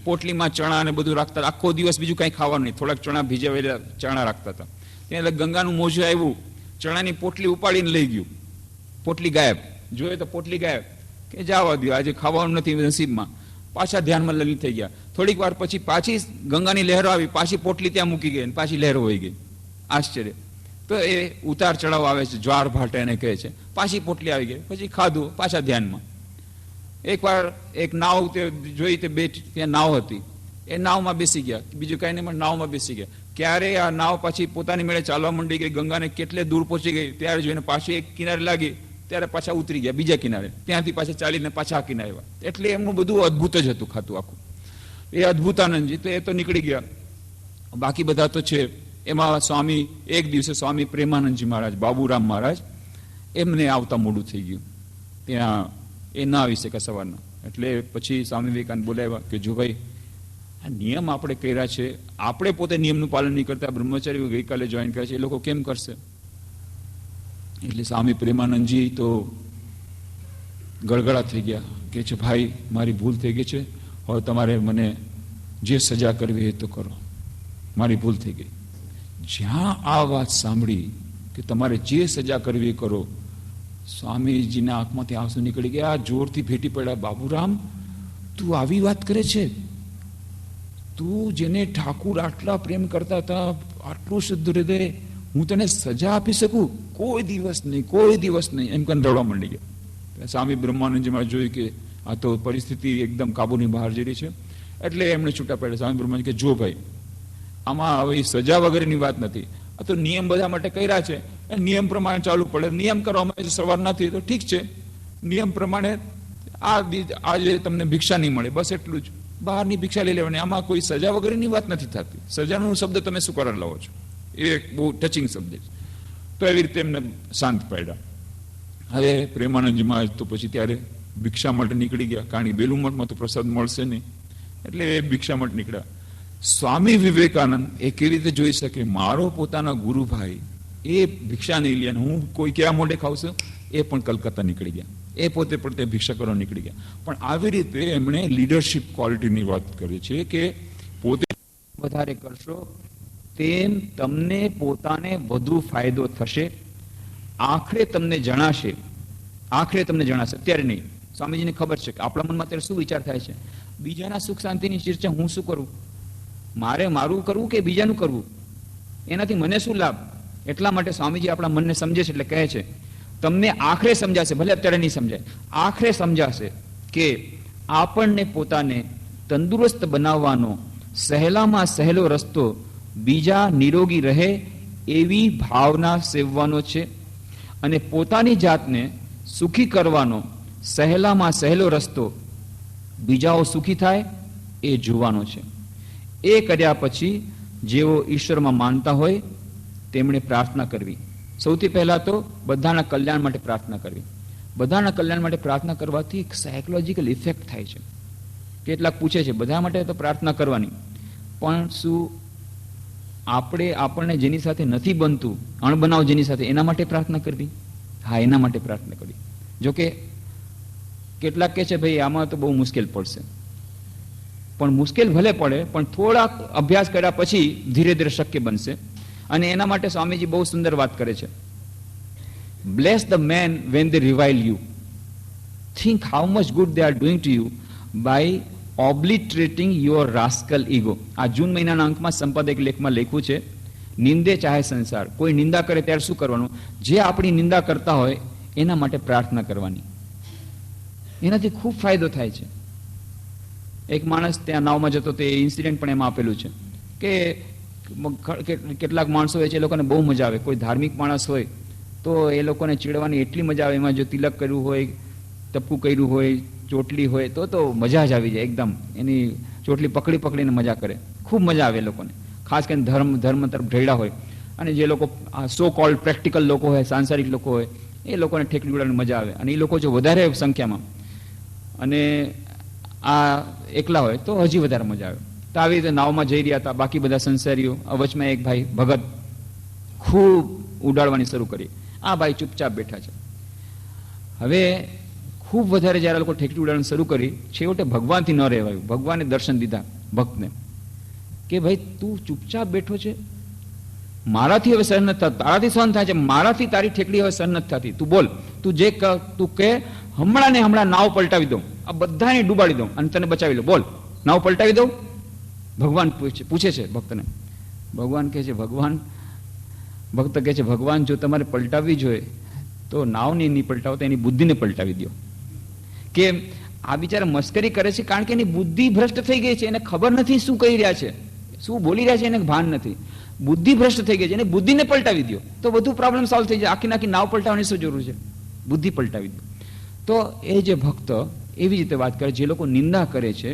પોટલીમાં ચણા અને બધું રાખતા, આખો દિવસ બીજું કંઈ ખાવાનું નહીં, થોડાક ચણા ભીજાવેલા ચણા રાખતા હતા. ત્યાં ગંગાનું મોજું આવ્યું, ચણાની પોટલી ઉપાડીને લઈ ગયું, પોટલી ગાયબ. જોઈએ તો પોટલી ગાયબ, કે જવા દો આજે ખાવાનું નથી નસીબમાં. પાછા ધ્યાનમાં લલિત થઈ ગયા. થોડીક વાર પછી પાછી ગંગાની લહેરો આવી, પાછી પોટલી ત્યાં મૂકી ગઈ અને પાછી લહેરો વહી ગઈ. આશ્ચર્ય. તો એ ઉતાર ચડાવ આવે છે, જ્વાર ભાટ એને કહે છે. પાછી પોટલી આવી ગઈ, પછી ખાધું, પાછા ધ્યાનમાં. એકવાર એક નાવ તે જોઈ, તે ત્યાં નાવ હતી, એ નાવમાં બેસી ગયા, બીજું કાંઈ નહીં પણ નાવમાં બેસી ગયા. ક્યારે આ નાવ પાછી પોતાની મેળે ચાલવા માંડી ગઈ, ગંગાને કેટલે દૂર પહોંચી ગઈ, ત્યારે જોઈને પાછી એક કિનારે લાગી, ત્યારે પાછા ઉતરી ગયા બીજા કિનારે, ત્યાંથી પાછા ચાલીને પાછા આ કિનારે આવ્યા. એટલે એમનું બધું અદ્ભુત જ હતું ખાતું આખું. એ અદ્ભુતાનંદજી તો એ તો નીકળી ગયા. બાકી બધા તો છે. એમાં સ્વામી એક દિવસે સ્વામી પ્રેમાનંદજી મહારાજ, બાબુરામ મહારાજ, એમને આવતા મોડું થઈ ગયું, ત્યાં એ ના આવી શકે સવારના. એટલે પછી સ્વામી વિવેકાનંદ બોલાવ્યા કે જો ભાઈ આ નિયમ આપણે કર્યા છે, આપણે પોતે નિયમનું પાલન નહીં કરતા, બ્રહ્મચારીઓ ગઈકાલે જોઈન કર્યા છે, એ લોકો કેમ કરશે? એટલે સ્વામી પ્રેમાનંદજી તો ગળગળા થઈ ગયા, કે છે ભાઈ મારી ભૂલ થઈ ગઈ છે, હવે તમારે મને જે સજા કરવી એ તો કરો, મારી ભૂલ થઈ ગઈ. જ્યાં આ વાત સાંભળી કે તમારે જે સજા કરવી એ કરો, સ્વામીજીના આંખમાંથી આંસુ નીકળી ગયા, જોરથી ભેટી પડ્યા. બાબુરામ, તું આવી વાત કરે છે? તું જેને ઠાકુર આટલા પ્રેમ કરતા હતા, આટલું શુદ્ધ હૃદય, હું તને સજા આપી શકું? કોઈ દિવસ નહીં, કોઈ દિવસ નહીં, એમ કરીને રડવા માંડી ગયા. સ્વામી બ્રહ્માનંદજીમાં જોયું કે આ તો પરિસ્થિતિ એકદમ કાબુની બહાર જઈ રહી છે, એટલે એમણે છૂટા પડ્યા. સ્વામી બ્રહ્માનંદ કે જો ભાઈ, આમાં હવે સજા વગેરેની વાત નથી, આ તો નિયમ બધા માટે કર્યા છે, એ નિયમ પ્રમાણે ચાલુ પડે. નિયમ કરવામાં સવાર નથી તો ઠીક છે, નિયમ પ્રમાણે આજે તમને ભિક્ષા નહીં મળે, બસ એટલું જ, બહારની ભિક્ષા લઈ લેવાની. આમાં કોઈ સજા વગેરેની વાત નથી થતી. સજાનો શબ્દ તમે શું કરવા લાવો છો? એ એક બહુ ટચિંગ શબ્દ છે. તો એવી રીતે એમને શાંત પાડ્યા. હવે પ્રેમાનંદજી મહારાજ તો પછી ત્યારે ભિક્ષા માટે નીકળી ગયા, કારણ કે બેલું મઠમાં તો પ્રસાદ મળશે નહીં, એટલે એ ભિક્ષા માટે નીકળ્યા. સ્વામી વિવેકાનંદ એ કેવી રીતે જોઈ શકે મારો પોતાના ગુરુભાઈ એ ભિક્ષા નહીં લે, હું કોઈ ક્યાં મોઢે ખાવશે? એ પણ કલકત્તા નીકળી ગયા, એ પોતે પણ તે ભિક્ષા કરવા નીકળી ગયા. પણ આવી રીતે એમણે લીડરશિપ ક્વોલિટીની વાત કરી છે કે પોતે વધારે કરશો તેમ તમને પોતાને વધુ ફાયદો થશે. આખરે તમને જણાશે, અત્યારે નહીં. સ્વામીજીને ખબર છે કે આપણા મનમાં અત્યારે શું વિચાર થાય છે? બીજાના સુખ શાંતિની ચર્ચા હું શું કરું? મારે મારું કરવું કે બીજાનું કરવું? એનાથી મને શું લાભ? એટલા માટે સ્વામીજી આપણા મનને સમજે છે, એટલે કહે છે તમને આખરે સમજાશે, ભલે અત્યારે નહીં સમજાય, આખરે સમજાશે કે આપણને પોતાને તંદુરસ્ત બનાવવાનો સહેલામાં સહેલો રસ્તો બીજા નિરોગી રહે એવી ભાવના સેવવાનો છે, અને પોતાની જાતને સુખી કરવાનો સહેલામાં સહેલો રસ્તો બીજાઓ સુખી થાય એ જોવાનો છે. એ કર્યા પછી જેઓ ઈશ્વરમાં માનતા હોય તેમણે પ્રાર્થના કરવી. સૌથી પહેલા તો બધાના કલ્યાણ માટે પ્રાર્થના કરવી. બધાના કલ્યાણ માટે પ્રાર્થના કરવાથી એક સાયકોલોજીકલ ઇફેક્ટ થાય છે. કેટલાક પૂછે છે બધા માટે તો પ્રાર્થના કરવાની, પણ શું આપણને જેની સાથે નથી બનતું, અણબનાવ જેની સાથે, એના માટે પ્રાર્થના કરવી? હા, એના માટે પ્રાર્થના કરવી. જોકે કેટલાક કહે છે ભાઈ આમાં તો બહુ મુશ્કેલ પડશે, પણ મુશ્કેલ ભલે પડે પણ થોડાક અભ્યાસ કર્યા પછી ધીરે ધીરે શક્ય બનશે. અને એના માટે સ્વામીજી બહુ સુંદર વાત કરે છે. Bless the man when they revile you, think how much good they are doing to you by obliterating your rascal ego. આ જૂન મહિનાના અંકમાં સંપાદક લેખમાં લખ્યું છે, નિંદે ચાહે સંસાર. કોઈ નિંદા કરે ત્યારે શું કરવાનું? જે આપણી નિંદા કરતા હોય એના માટે પ્રાર્થના કરવાની. એનાથી ખૂબ ફાયદો થાય છે. એક માણસ ત્યાં નાવમાં જતો, તે ઇન્સિડન્ટ પણ એમાં આપેલું છે કે કેટલાક માણસો હોય છે, એ લોકોને બહુ મજા આવે. કોઈ ધાર્મિક માણસ હોય તો એ લોકોને ચીડવાની એટલી મજા આવે. એમાં જો તિલક કર્યું હોય, ટપકું કર્યું હોય, ચોટલી હોય તો મજા જ આવી જાય એકદમ. એની ચોટલી પકડીને મજા કરે, ખૂબ મજા આવે એ લોકોને. ખાસ કરીને ધર્મ તરફ ઢળ્યા હોય અને જે લોકો સો કોલ્ડ પ્રેક્ટિકલ લોકો હોય, સાંસારિક લોકો હોય, એ લોકોને ઠેકડી ઉડાડવાની મજા આવે. અને એ લોકો જો વધારે સંખ્યામાં અને આ એકલા હોય તો હજી વધારે મજા આવે. તો આવી રીતે નાવમાં જઈ રહ્યા હતા બાકી બધા સંસારીઓ. વચમાં એક ભાઈ ભગત ખૂબ ઉડાડવાની શરૂ કરી. આ ભાઈ ચૂપચાપ બેઠા છે. હવે ખૂબ વધારે જ્યારે લોકો ઠેકડી ઉડાડવાની શરૂ કરી, છેવટે ભગવાનથી ન રહેવાયું. ભગવાને દર્શન દીધા ભક્તને કે ભાઈ તું ચૂપચાપ બેઠો છે, મારાથી હવે સહન નથી થતું, તારાથી સહન થાય છે, મારાથી તારી ઠેકડી હવે સહન નથી થતી. તું બોલ, તું કે હમણાં ને હમણાં નાવ પલટાવી દઉં, આ બધાને ડૂબાડી દઉં અને તને બચાવી લો. બોલ, નાવ પલટાવી દઉં? ભગવાન પૂછે છે ભક્તને. ભગવાન કહે છે, ભક્ત કહે છે, ભગવાન જો તમારે પલટાવવી જોઈએ તો નાવને નહીં પલટાવો, તો એની બુદ્ધિને પલટાવી દો. કે આ બિચારા મસ્કરી કરે છે કારણ કે એની બુદ્ધિ ભ્રષ્ટ થઈ ગઈ છે. એને ખબર નથી શું કહી રહ્યા છે, શું બોલી રહ્યા છે, એને ભાન નથી. બુદ્ધિ ભ્રષ્ટ થઈ ગઈ છે, એને બુદ્ધિને પલટાવી દો તો બધું પ્રોબ્લેમ સોલ્વ થઈ જાય. આખી નાવ પલટાવવાની શું જરૂર છે? બુદ્ધિ પલટાવી દો. તો એ જે ભક્ત એવી રીતે વાત કરે, જે લોકો નિંદા કરે છે,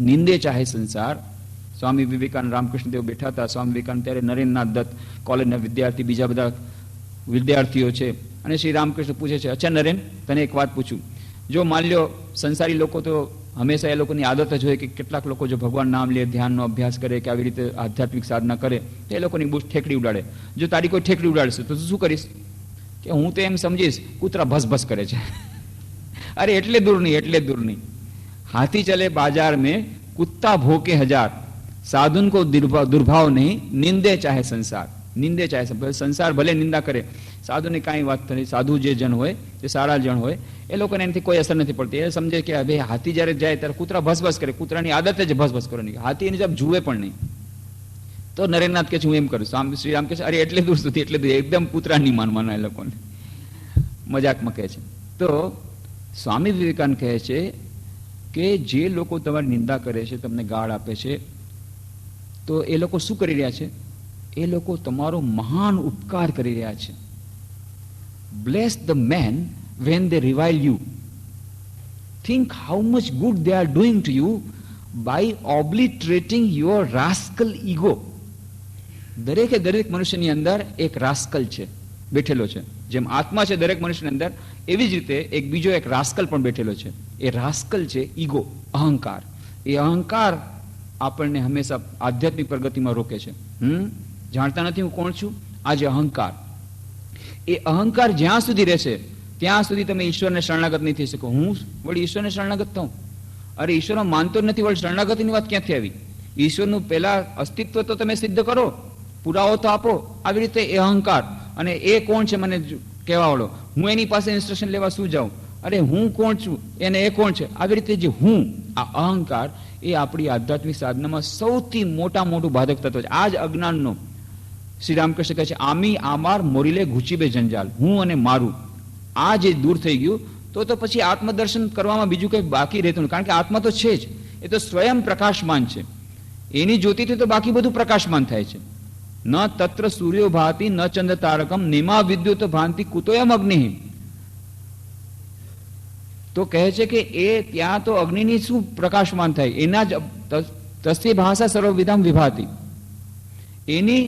નિંદે ચાહે સંસાર. સ્વામી વિવેકાનંદ, રામકૃષ્ણદેવ બેઠા હતા. સ્વામી વિવેકાનંદ ત્યારે નરેન્દ્રનાથ દત્ત કોલેજના વિદ્યાર્થી, બીજા બધા વિદ્યાર્થીઓ છે, અને શ્રી રામકૃષ્ણ પૂછે છે, અચ્છા નરેન, તને એક વાત પૂછું. જો માન લ્યો સંસારી લોકો તો હંમેશા એ લોકોની આદત જ હોય કે કેટલાક લોકો જો ભગવાન નામ લે, ધ્યાનનો અભ્યાસ કરે કે આવી રીતે આધ્યાત્મિક સાધના કરે તો એ લોકોની બુશ ઠેકડી ઉડાડે. જો તારી કોઈ ઠેકડી ઉડાડશે તો તું શું કરીશ? કે હું તો એમ સમજીશ કૂતરા ભસભસ કરે છે. અરે એટલે દૂર નહીં. હાથી ચલે બાजार में, कुत्ता भोके हजार, साधुन को दुर्भाव नहीं, निंदे चाहे संसार. નિંદે ચાહે છે. સંસાર ભલે નિંદા કરે, સાધુની કાંઈ વાત નથી. સાધુ જે જણ હોય, જે સારા જણ હોય, એ લોકોને એનાથી કોઈ અસર નથી પડતી. એ સમજે કે હવે હાથી જ્યારે જાય ત્યારે કૂતરા ભસભસ કરે, કૂતરાની આદત જ ભસભસ કરવાની, હાથી એની જબ જુએ પણ નહીં. તો નરેન્દ્રનાથ કે હું એમ કરું, શ્રી રામ કે છે અરે એટલે દૂર સુધી, એટલે દૂર, એકદમ કૂતરા નહીં માનવાના એ લોકોને, મજાકમાં કહે છે. તો સ્વામી વિવેકાનંદ કહે છે કે જે લોકો તમારી નિંદા કરે છે, તમને ગાળ આપે છે, તો એ લોકો શું કરી રહ્યા છે? એ લોકો તમારો મહાન ઉપકાર કરી રહ્યા છે. Bless the man when they revile you. Think how much good they are doing to you by obliterating your rascal ego. દરેકે દરેક મનુષ્યની અંદર એક રાસ્કલ છે, બેઠેલો છે. જેમ આત્મા છે દરેક મનુષ્યની અંદર, એવી જ રીતે એક બીજો એક રાસ્કલ પણ બેઠેલો છે. એ રાસ્કલ છે ઈગો, અહંકાર. એ અહંકાર આપણને હંમેશા આધ્યાત્મિક પ્રગતિમાં રોકે છે. જાણતા નથી હું કોણ છું, આ જે અહંકાર. એ અહંકાર જ્યાં સુધી રહેશે ત્યાં સુધી તમે ઈશ્વરને શરણાગત નહીં થઈ શકો. હું વળી ઈશ્વરને શરણાગત થઉં? અરે ઈશ્વરમાં માનતો જ નથી, વળી શરણાગતિની વાત ક્યાંથી આવી? ઈશ્વરનું પહેલા અસ્તિત્વ તો તમે સિદ્ધ કરો, પુરાવો તો આપો. આવી રીતે એ અહંકાર, અને એ કોણ છે મને કહેવા વાળો, હું એની પાસે ઇન્સ્ટ્રક્શન લેવા શું જાઉં? અરે હું કોણ છું એને એ કોણ છે? આવી રીતે જે હું, આ અહંકાર, એ આપણી આધ્યાત્મિક સાધનામાં સૌથી મોટું બાધક તત્વ છે. આ જ અજ્ઞાનનો શ્રી રામકૃષ્ણ કહે છે આમી આમાર મોરીલે ઘૂચીબે જંજાલ. હું અને મારું આ જે દૂર થઈ ગયું તો પછી આત્મદર્શન કરવામાં બીજું કંઈ બાકી રહેતું નથી. કારણ કે આત્મા તો છે જ, એ તો સ્વયં પ્રકાશમાન છે. એની જ્યોતિથી તો બાકી બધું પ્રકાશમાન થાય છે. ન તત્ર સૂર્યો ભાતિ ન ચંદ્ર તારકમ નિમા વિદ્યુત ભાંતિ કુતોયમ અગ્નિ. તો કહે છે કે એ ત્યાં તો અગ્નિની શું પ્રકાશમાન થાય? એના જ તસ્ય ભાષા સર્વવિધામ વિભાતિ. એની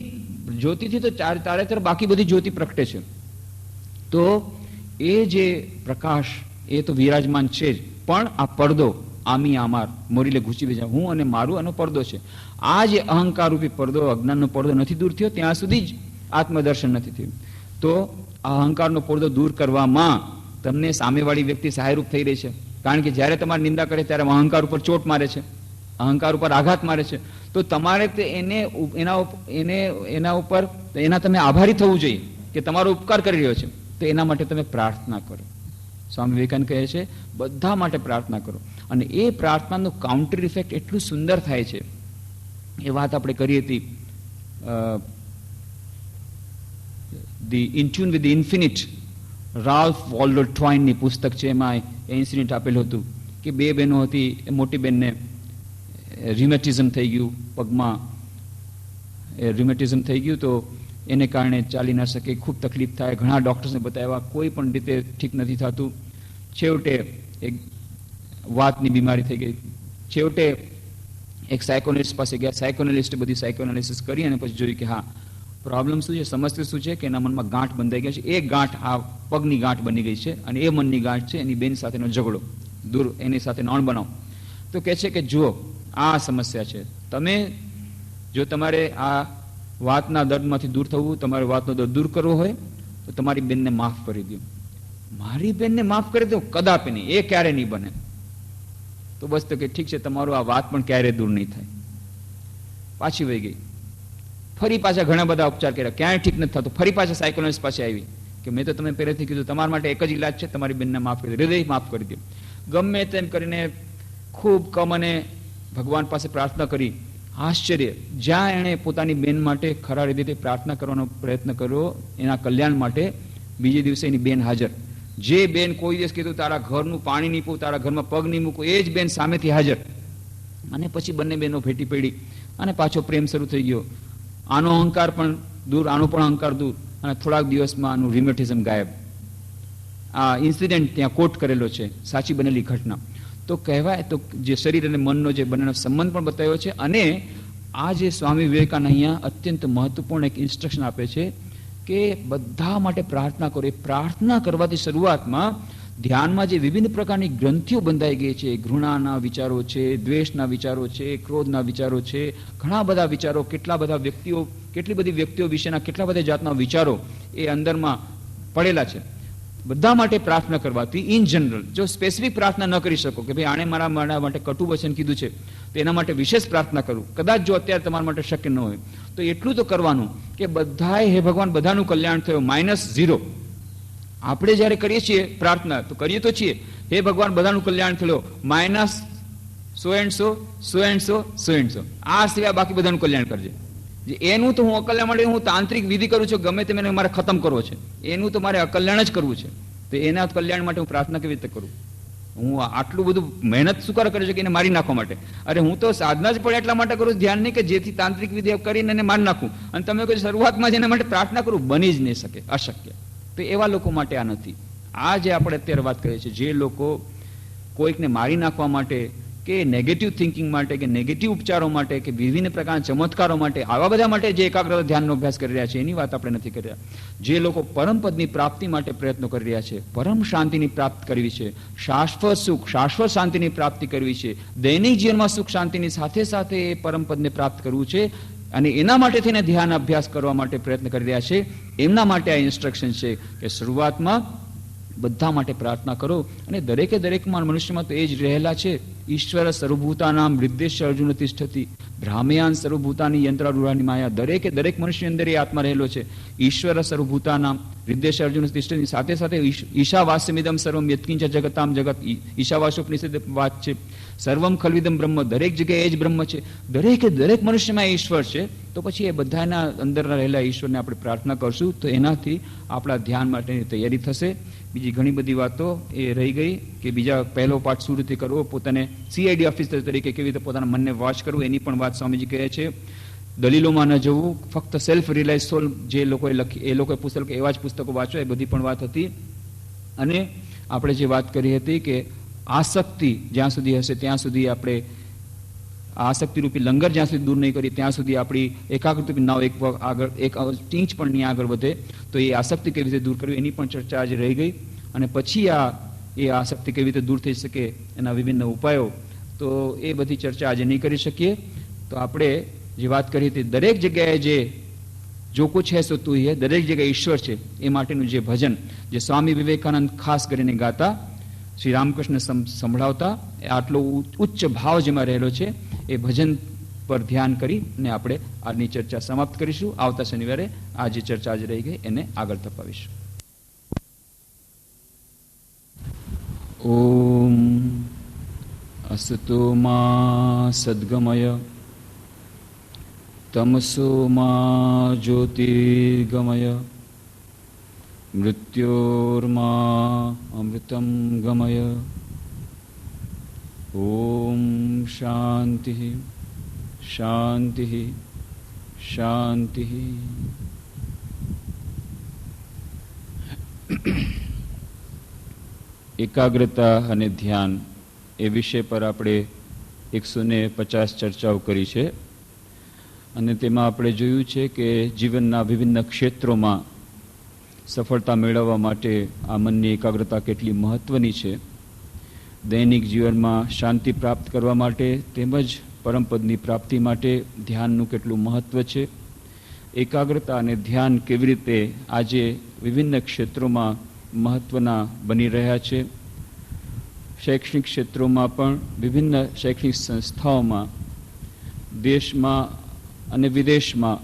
જ્યોતિથી તો તારે તર બાકી બધી જ્યોતિ પ્રગટે છે. તો એ જે પ્રકાશ એ તો વિરાજમાન છે જ, પણ આ પડદો, આમી આમાર મોરીલે ઘૂસી બેજા, હું અને મારું આનો પડદો છે. આ જે અહંકાર રૂપી પડદો, અજ્ઞાનનો પડદો નથી દૂર થયો ત્યાં સુધી જ આત્મદર્શન નથી થયું. તો આ અહંકારનો પડદો દૂર કરવામાં તમને સામેવાળી વ્યક્તિ સહાયરૂપ થઈ રહી છે. કારણ કે જ્યારે તમારી નિંદા કરે ત્યારે અહંકાર ઉપર ચોટ મારે છે, અહંકાર ઉપર આઘાત મારે છે. તો તમારે એના ઉપર તમે આભારી થવું જોઈએ કે તમારો ઉપકાર કરી રહ્યો છે. તો એના માટે તમે પ્રાર્થના કરો. સ્વામી વિવેકાનંદ કહે છે બધા માટે પ્રાર્થના કરો. અને એ પ્રાર્થનાનું કાઉન્ટર ઇફેક્ટ એટલું સુંદર થાય છે. એ વાત આપણે કરી હતી the in tune with the infinite, Ralph Waldo ટ્વાઇનની પુસ્તક છે. એમાં એ ઇન્સિડન્ટ આપેલું હતું કે બે બહેનો હતી, મોટી બહેનને રિમેટિઝમ થઈ ગયું, પગમાં રિમેટિઝમ થઈ ગયું. તો એને કારણે ચાલી ના શકે, ખૂબ તકલીફ થાય, ઘણા ડૉક્ટર્સને બતાવ્યા, કોઈ પણ રીતે ઠીક નથી થતું. છેવટે એક વાતની બીમારી થઈ ગઈ. છેવટે એક સાયકોલોજિસ્ટ પાસે ગયા. સાયકોલોજિસ્ટે બધી સાયકોએનાલિસિસ કરી અને પછી જોયું કે હા, પ્રોબ્લેમ શું છે, સમસ્યા શું છે કે એના મનમાં ગાંઠ બંધાઈ ગઈ છે. એ ગાંઠ આ પગની ગાંઠ બની ગઈ છે અને એ મનની ગાંઠ છે એની બેન સાથેનો ઝઘડો. દૂર એની સાથે નોણ બનાવો. તો કહે છે કે જુઓ આ સમસ્યા છે, તમે જો તમારે આ વાતના દર્દમાંથી દૂર થવું, તમારે વાતનો દર્દ દૂર કરવો હોય તો તમારી બેનને માફ કરી દો. મારી બેનને માફ કરી દો? કદાપી નહીં, એ ક્યારે નહીં બને. તો બસ તો કે ઠીક છે, તમારું આ વાત પણ ક્યારે દૂર નહીં થાય. પાછી વહી ગઈ. ફરી પાછા ઘણા બધા ઉપચાર કર્યા, ક્યાંય ઠીક નથી થતું. ફરી પાછા સાયકોલોજિસ્ટ પાસે આવી કે મેં તો તમે પહેલેથી કીધું, તમારા માટે એક જ ઇલાજ છે, તમારી બેનને માફ કરી દો, હૃદય માફ કરી દો. ગમે તેમ કરીને ખૂબ કમ અને ભગવાન પાસે પ્રાર્થના કરી. આશ્ચર્ય, જ્યાં એણે પોતાની બેન માટે ખરા રીતે પ્રાર્થના કરવાનો પ્રયત્ન કર્યો એના કલ્યાણ માટે, બીજે દિવસે એની બેન હાજર. જે બેન કોઈ દિવસ કીધું તારા ઘરનું પાણી નહીં પૂરું, તારા ઘરમાં પગ નહીં મૂકું, એ જ બેન સામેથી હાજર. અને પછી બંને બહેનો ભેટી પડી અને પાછો પ્રેમ શરૂ થઈ ગયો. આનો અહંકાર પણ દૂર, આનો પણ અહંકાર દૂર, અને થોડાક દિવસમાં આનું રિમેટિઝમ ગાયબ. આ ઇન્સિડન્ટ ત્યાં કોટ કરેલો છે, સાચી બનેલી ઘટના. તો કહેવાય તો જે શરીર અને મનનો જે બંનેનો સંબંધ પણ બતાવ્યો છે. અને આ જે સ્વામી વિવેકાનંદ અહીંયા અત્યંત મહત્વપૂર્ણ એક ઇન્સ્ટ્રક્શન આપે છે કે બધા માટે પ્રાર્થના કરો. એ પ્રાર્થના કરવાથી શરૂઆતમાં ધ્યાનમાં જે વિભિન્ન પ્રકારની ગ્રંથિઓ બંધાઈ ગઈ છે, ઘૃણાના વિચારો છે, દ્વેષના વિચારો છે, ક્રોધના વિચારો છે, ઘણા બધા વિચારો, કેટલી બધી વ્યક્તિઓ વિશેના કેટલા બધા જાતના વિચારો એ અંદરમાં પડેલા છે. બધા માટે પ્રાર્થના કરવાથી ઇન જનરલ, જો સ્પેસિફિક પ્રાર્થના ન કરી શકો કે ભાઈ આણે મારા માટે કટુ વચન કીધું છે તો એના માટે વિશેષ પ્રાર્થના કરું, કદાચ જો અત્યારે તમારા માટે શક્ય ન હોય તો તો એટલું તો કરવાનું કે બધાએ હે ભગવાન બધાનું કલ્યાણ થયું -0. આપણે જ્યારે કરીએ છીએ પ્રાર્થના તો કરીએ તો છીએ હે ભગવાન બધાનું કલ્યાણ થયું -100, આ સિવાય બાકી બધાનું કલ્યાણ કરજે. એનું તો હું અકલ્યાણ માટે હું તાંત્રિક વિધિ કરું છું, ગમે તે મને મારે ખતમ કરવો છે, એનું તો મારે અકલ્યાણ જ કરવું છે. તો એના કલ્યાણ માટે હું પ્રાર્થના કેવી રીતે કરું? હું આટલું બધું મહેનત શું કરે છે કે એને મારી નાખવા માટે? અરે હું તો સાધના જ પણ એટલા માટે કરું ધ્યાન નહીં કે જેથી તાંત્રિક વિધિ કરીને એને મારી નાખું. અને તમે કોઈ શરૂઆતમાં જ એના માટે પ્રાર્થના કરું, બની જ નહીં શકે, અશક્ય. તો એવા લોકો માટે આ નથી. આ જે આપણે અત્યારે વાત કરીએ છીએ, જે લોકો કોઈકને મારી નાખવા માટે કે નેગેટિવ થિંકિંગ માટે કે નેગેટિવ ઉપચારો માટે કે વિવિધ પ્રકારના ચમત્કારો માટે, આવા બધા માટે જે એકાગ્રતા ધ્યાનનો અભ્યાસ કરી રહ્યા છે એની વાત આપણે નથી કરી રહ્યા. જે લોકો પરમપદની પ્રાપ્તિ માટે પ્રયત્નો કરી રહ્યા છે, પરમ શાંતિની પ્રાપ્ત કરવી છે, શાશ્વત સુખ શાશ્વત શાંતિની પ્રાપ્તિ કરવી છે, દૈનિક જીવનમાં સુખ શાંતિની સાથે સાથે એ પરમપદને પ્રાપ્ત કરવું છે અને એના માટે થઈને ધ્યાન અભ્યાસ કરવા માટે પ્રયત્ન કરી રહ્યા છે, એમના માટે આ ઇન્સ્ટ્રક્શન છે કે શરૂઆતમાં બધા માટે પ્રાર્થના કરો. અને દરેકે દરેકમાં મનુષ્યમાં તો એ જ રહેલા છે. ઈશ્વર સર્વભૂતાનામ હૃદ્દેશ અર્જુન તિષ્ઠતિ ભ્રામ્યાન સર્વભૂતાની યંત્રારૂઢાની માયા. દરેકે દરેક મનુષ્યની અંદર એ આત્મા રહેલો છે. ઈશ્વર સર્વભૂતાનામ હૃદ્દેશ અર્જુન તિષ્ઠતિ સાથે સાથે ઈશાવાસ્યમિદમ સર્વમ યત્કિંચ જગતામ જગત, ઈશાવાસોપનિષદ વાત છે. સર્વમ ખલ્વિદમ બ્રહ્મ, દરેક જગ્યાએ એ જ બ્રહ્મ છે. દરેકે દરેક મનુષ્યમાં ઈશ્વર છે. તો પછી એ બધાના અંદર રહેલા ઈશ્વરને આપણે પ્રાર્થના કરશું તો એનાથી આપણા ધ્યાન માટેની તૈયારી થશે. બીજી ઘણી બધી વાતો એ રહી ગઈ કે બીજા પહેલો પાઠ શું રીતે કરવો, પોતાને CID ઓફિસર તરીકે કેવી રીતે પોતાના મનને વોચ કરવું, એની પણ વાત સ્વામીજી કહે છે. દલીલોમાં ન જવું, ફક્ત સેલ્ફ રિલાઇઝ સોલ જે લોકોએ લખી એ લોકોએ પુસ્તકો એવા જ પુસ્તકો વાંચવા, એ બધી પણ વાત હતી. અને આપણે જે વાત કરી હતી કે આસક્તિ જ્યાં સુધી હશે ત્યાં સુધી આપણે આસક્તિરૂપી લંગર જ્યાં સુધી દૂર નહીં કરીએ ત્યાં સુધી આપણી એકાગ્રતારૂપી નાવ એક ઇંચ પણ નહીં આગળ વધે. તો એ આસક્તિ કેવી રીતે દૂર કરવી એની પણ ચર્ચા આજે રહી ગઈ. અને પછી એ આસક્તિ કેવી રીતે દૂર થઈ શકે એના વિભિન્ન ઉપાયો, તો એ બધી ચર્ચા આજે નહીં કરી શકીએ. તો આપણે જે વાત કરી હતી, દરેક જગ્યાએ જો કુછ હૈ સો તું હી હૈ, દરેક જગ્યાએ ઈશ્વર છે, એ માટેનું જે ભજન જે સ્વામી વિવેકાનંદ ખાસ કરીને ગાતા, શ્રી રામકૃષ્ણ સંભળાવતા, આટલો ઉચ્ચ ભાવ જેમાં રહેલો છે, એ ભજન પર ધ્યાન કરી અને આપણે આજની ચર્ચા સમાપ્ત કરીશું. આવતા શનિવારે આ જે ચર્ચા આજે રહી ગઈ એને આગળ તપાવીશું. ઓમ અસતો મા સદ્ગમય તમસો મા જ્યોતિર્ગમય મૃત્યોર્મા અમૃતમ ગમય. ઓમ શાંતિ શાંતિ શાંતિ. એકાગ્રતા અને ધ્યાન એ વિષય પર આપણે 150 ચર્ચાઓ કરી છે. અને તેમાં આપણે જોયું છે કે જીવનના વિભિન્ન ક્ષેત્રોમાં સફળતા મેળવવા માટે આ મનની એકાગ્રતા કેટલી મહત્વની છે. દૈનિક જીવનમાં શાંતિ પ્રાપ્ત કરવા માટે તેમજ પરમપદની પ્રાપ્તિ માટે ધ્યાનનું કેટલું મહત્વ છે. એકાગ્રતા અને ધ્યાન કેવી રીતે આજે વિભિન્ન ક્ષેત્રોમાં મહત્વના બની રહ્યા છે. શૈક્ષણિક ક્ષેત્રોમાં પણ વિભિન્ન શૈક્ષણિક સંસ્થાઓમાં દેશમાં અને વિદેશમાં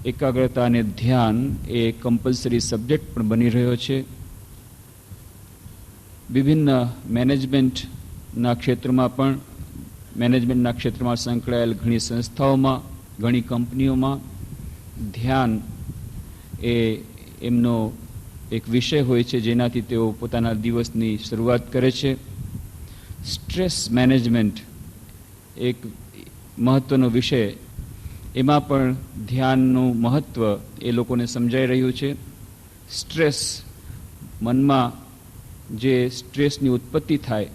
એકાગ્રતા અને ધ્યાન એ કમ્પલસરી સબ્જેક્ટ પણ બની રહ્યો છે. વિભિન્ન મેનેજમેન્ટના ક્ષેત્રમાં સંકળાયેલ ઘણી સંસ્થાઓમાં, ઘણી કંપનીઓમાં ધ્યાન એ એમનો એક વિષય હોય છે જેનાથી તેઓ પોતાના દિવસની શરૂઆત કરે છે. સ્ટ્રેસ મેનેજમેન્ટ એક મહત્વનો વિષય, એમાં પણ ધ્યાનનું મહત્વ એ લોકોને સમજાઈ રહ્યું છે. સ્ટ્રેસ, મનમાં જે સ્ટ્રેસની ઉત્પત્તિ થાય,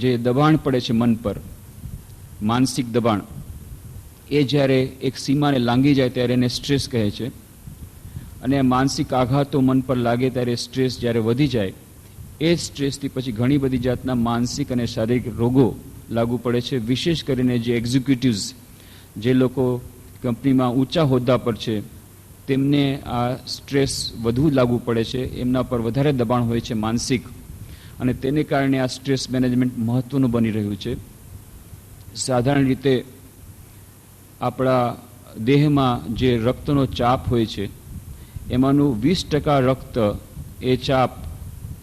જે દબાણ પડે છે મન પર, માનસિક દબાણ, એ જ્યારે એક સીમાને લાંઘી જાય ત્યારે એને સ્ટ્રેસ કહે છે. અને માનસિક આઘાતો મન પર લાગે ત્યારે સ્ટ્રેસ જ્યારે વધી જાય, એ સ્ટ્રેસથી પછી ઘણી બધી જાતના માનસિક અને શારીરિક રોગો લાગુ પડે છે. વિશેષ કરીને જે એક્ઝિક્યુટિવ્સ, જે લોકો કંપનીમાં ઊંચા હોદ્દા પર છે, તેમને આ સ્ટ્રેસ વધુ લાગુ પડે છે, એમના પર વધારે દબાણ હોય છે માનસિક, અને તેને કારણે આ સ્ટ્રેસ મેનેજમેન્ટ મહત્વનું બની રહ્યું છે. સાધારણ રીતે આપણા દેહમાં જે રક્તનો ચાપ હોય છે એમાંનું 20% રક્ત એ ચાપ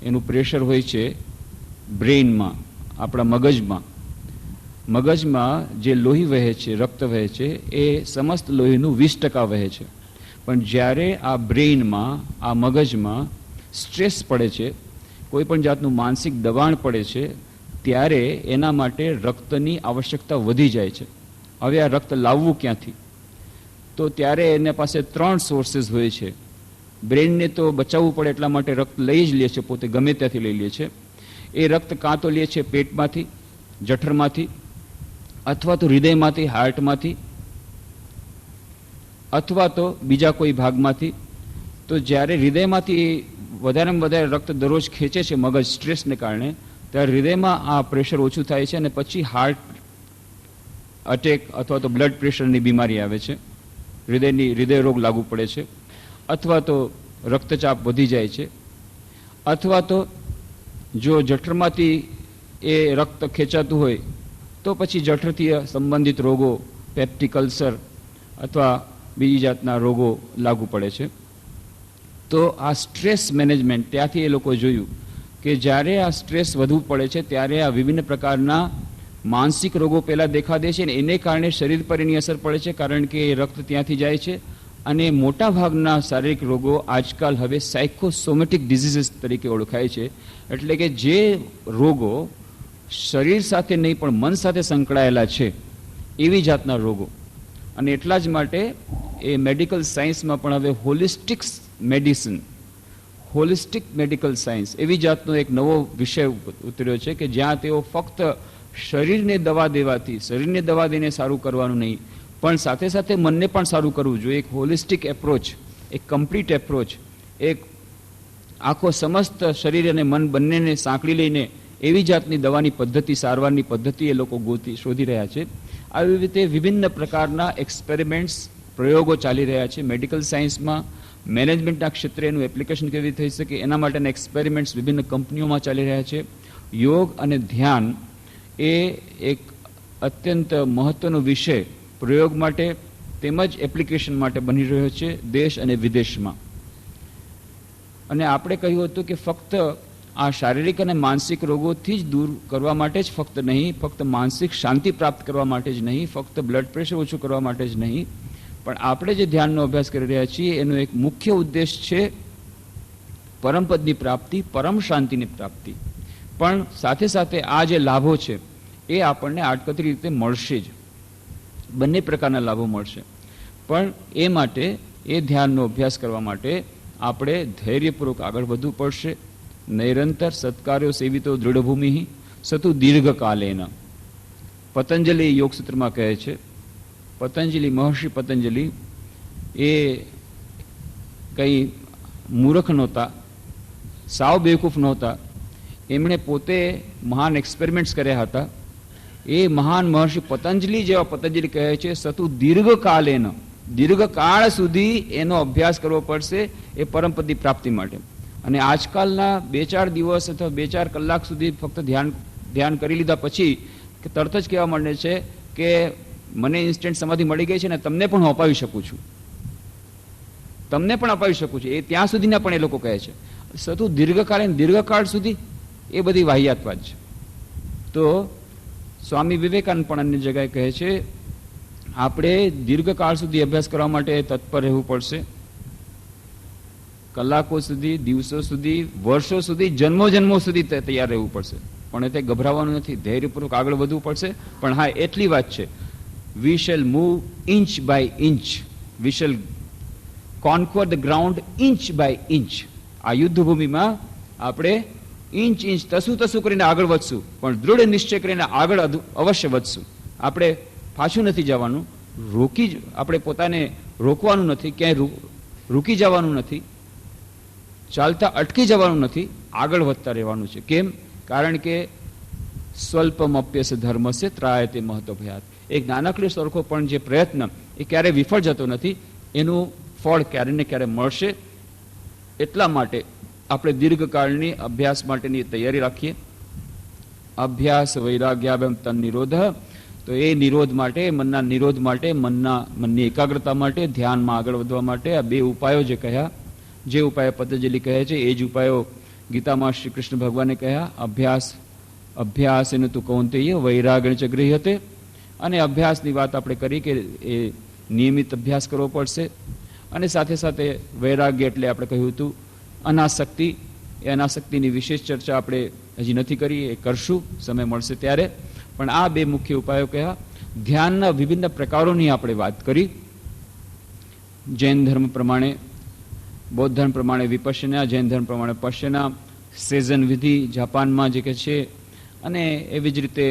એનું પ્રેશર હોય છે બ્રેઇનમાં, આપણા મગજમાં જે લોહી વહે છે, રક્ત વહે છે, એ સમસ્ત લોહીનું 20% વહે છે. પણ જ્યારે આ બ્રેઇનમાં, આ મગજમાં સ્ટ્રેસ પડે છે, કોઈ પણ જાતનું માનસિક દબાણ પડે છે, ત્યારે એના માટે રક્તની આવશ્યકતા વધી જાય છે. હવે આ રક્ત લાવવું ક્યાંથી? તો ત્યારે એના પાસે 3 સોર્सेस હોય છે. બ્રેઇનને તો બચાવવું પડે એટલા માટે રક્ત લઈ જ લે છે, પોતે ગમે ત્યાંથી લઈ લે છે. એ રક્ત કાં તો લે છે પેટમાંથી, જઠરમાંથી, અથવા તો હૃદયમાંથી, હાર્ટમાંથી, અથવા તો બીજા કોઈ ભાગમાંથી. તો જ્યારે હૃદયમાંથી વધારેમાં વધારે રક્ત દરરોજ ખેંચે છે મગજ સ્ટ્રેસને કારણે, ત્યારે હૃદયમાં આ પ્રેશર ઓછું થાય છે અને પછી હાર્ટ અટેક અથવા તો બ્લડ પ્રેશરની બીમારી આવે છે, હૃદય રોગ લાગુ પડે છે, અથવા તો રક્તચાપ વધી જાય છે, અથવા તો જો જઠરમાંથી એ રક્ત ખેંચાતું હોય તો પછી જઠરથી સંબંધિત રોગો, પેપ્ટિક અલ્સર અથવા બીજી જાતના રોગો લાગુ પડે છે. તો આ સ્ટ્રેસ મેનેજમેન્ટ, ત્યાંથી એ લોકો જોયું કે જ્યારે આ સ્ટ્રેસ વધુ પડે છે ત્યારે આ વિભિન્ન પ્રકારના માનસિક રોગો પહેલાં દેખા દે છે, અને એને કારણે શરીર પર એની અસર પડે છે, કારણ કે એ રક્ત ત્યાંથી જાય છે. અને મોટા ભાગના શારીરિક રોગો આજકાલ હવે સાયકોસોમેટિક ડિઝીઝીસ તરીકે ઓળખાય છે. એટલે કે જે રોગો શરીર સાથે નહીં પણ મન સાથે સંકળાયેલા છે એવી જાતના રોગો. અને એટલા જ માટે એ મેડિકલ સાયન્સમાં પણ હવે હોલિસ્ટિક મેડિકલ સાયન્સ એવી જાતનો એક નવો વિષય ઉતર્યો છે કે જ્યાં તેઓ ફક્ત શરીરને દવા દેવાથી, શરીરને દવા દઈને સારું કરવાનું નહીં, પણ સાથે સાથે મનને પણ સારું કરવું જોઈએ. એક હોલિસ્ટિક એપ્રોચ, એક કમ્પ્લીટ એપ્રોચ, એક આખો સમસ્ત શરીર અને મન બંનેને સાંકળી લઈને એવી જાતની દવાની પદ્ધતિ, સારવારની પદ્ધતિ એ લોકો શોધી રહ્યા છે. આવી રીતે વિભિન્ન પ્રકારના એક્સપેરિમેન્ટ્સ, પ્રયોગો ચાલી રહ્યા છે મેડિકલ સાયન્સમાં. મેનેજમેન્ટના ક્ષેત્રે એનું એપ્લિકેશન કેવી થઈ શકે એના માટેના એક્સપેરિમેન્ટ્સ વિભિન્ન કંપનીઓમાં ચાલી રહ્યા છે. યોગ અને ધ્યાન એ એક અત્યંત મહત્વનો વિષય પ્રયોગ માટે તેમજ એપ્લિકેશન માટે બની રહ્યો છે દેશ અને વિદેશમાં. અને આપણે કહ્યું હતું કે ફક્ત આ શારીરિક અને માનસિક રોગોથી જ દૂર કરવા માટે જ ફક્ત નહીં, ફક્ત માનસિક શાંતિ પ્રાપ્ત કરવા માટે જ નહીં, ફક્ત બ્લડ પ્રેશર ઓછું કરવા માટે જ નહીં, પણ આપણે જે ધ્યાનનો અભ્યાસ કરી રહ્યા છીએ એનો એક મુખ્ય ઉદ્દેશ છે પરમપદની પ્રાપ્તિ, પરમ શાંતિની પ્રાપ્તિ. પણ સાથે સાથે આ જે લાભો છે એ આપણને આડકતરી રીતે મળશે જ, બંને પ્રકારના લાભો મળશે. પણ એ માટે એ ધ્યાનનો અભ્યાસ કરવા માટે આપણે ધૈર્યપૂર્વક આગળ વધવું પડશે. નૈરંતર સત્કાર્યો સેવિતો દૃઢભૂમિ સતુ દીર્ઘકાલેન. પતંજલિ યોગસૂત્રમાં કહે છે, મહર્ષિ પતંજલિ એ કંઈ મૂર્ખ નહોતા, સાવ બેવકૂફ નહોતા. એમણે પોતે મહાન એક્સપેરિમેન્ટ્સ કર્યા હતા. એ મહાન મહર્ષિ પતંજલિ જેવા પતંજલિ કહે છે સતુ દીર્ઘકાલેન, દીર્ઘકાળ સુધી એનો અભ્યાસ કરવો પડશે એ પરમપદની પ્રાપ્તિ માટે. અને આજકાલના 2-4 દિવસ અથવા 2-4 કલાક સુધી ફક્ત ધ્યાન કરી લીધા પછી તરત જ કહેવા માંડે છે કે મને ઇન્સ્ટન્ટ સમાધિ મળી ગઈ છે ને તમને પણ હું અપાવી શકું છું, તમને પણ અપાવી શકું છું. એ ત્યાં સુધીના પણ એ લોકો કહે છે. સતુ દીર્ઘકાલીન, દીર્ઘકાળ સુધી એ બધી વાહિયાત વાત છે. તો સ્વામી વિવેકાનંદ પણ અન્ય જગ્યાએ કહે છે આપણે દીર્ઘકાળ સુધી અભ્યાસ કરવા માટે તત્પર રહેવું પડશે. કલાકો સુધી, દિવસો સુધી, વર્ષો સુધી, જન્મો સુધી તૈયાર રહેવું પડશે. પણ તે ગભરાવાનું નથી, ધૈર્યપૂર્વક આગળ વધવું પડશે. પણ હા, એટલી વાત છે, we shall move inch by inch, we shall conquer the ground inch by inch. આ યુદ્ધભૂમિમાં આપણે ઇંચ તસું કરીને આગળ વધશું, પણ દૃઢ નિશ્ચય કરીને આગળ અવશ્ય વધશું. આપણે પાછું નથી જવાનું, આપણે પોતાને રોકવાનું નથી, ક્યાંય રૂકી જવાનું નથી, ચાલતા અટકી જવાનું નથી, આગળ વધતા રહેવાનું છે. કેમ? કારણ કે સ્વલ્પમપ્યસ ધર્મસ્ય ત્રાયતે મહત્વભયાત. એક નાનકડો સરખો પણ જે પ્રયત્ન એ ક્યારેય વિફળ જતો નથી, એનું ફળ ક્યારે ને ક્યારે મળશે. એટલા માટે આપણે દીર્ઘકાળની અભ્યાસ માટેની તૈયારી રાખીએ. અભ્યાસ વૈરાગ્યાભ્યમ તન નિરોધ. તો તો એ નિરોધ માટે, મનના નિરોધ માટે, મનની એકાગ્રતા માટે, ધ્યાનમાં આગળ વધવા માટે આ બે ઉપાયો જે કહ્યા, જે ઉપાયો પતંજલિ કહે છે એ જ ઉપાયો ગીતામાં શ્રી કૃષ્ણ ભગવાને કહ્યા. અભ્યાસ એને તું કૌંતેય વૈરાગ્ય ચ ગૃહ્યતે. અને અભ્યાસની વાત આપણે કરી કે એ નિયમિત અભ્યાસ કરવો પડશે. અને સાથે સાથે વૈરાગ્ય એટલે આપણે કહ્યું હતું અનાસક્તિ. એ અનાસક્તિની વિશેષ ચર્ચા આપણે હજી નથી કરી, એ કરશું સમય મળશે ત્યારે. પણ આ બે મુખ્ય ઉપાયો કયા. ધ્યાનના વિભિન્ન પ્રકારોની આપણે વાત કરી. જૈન ધર્મ પ્રમાણે, બૌદ્ધ ધર્મ પ્રમાણે વિપશ્યના, જૈન ધર્મ પ્રમાણે પશ્યના, સેઝન વિધિ જાપાનમાં જે કે છે. અને એવી જ રીતે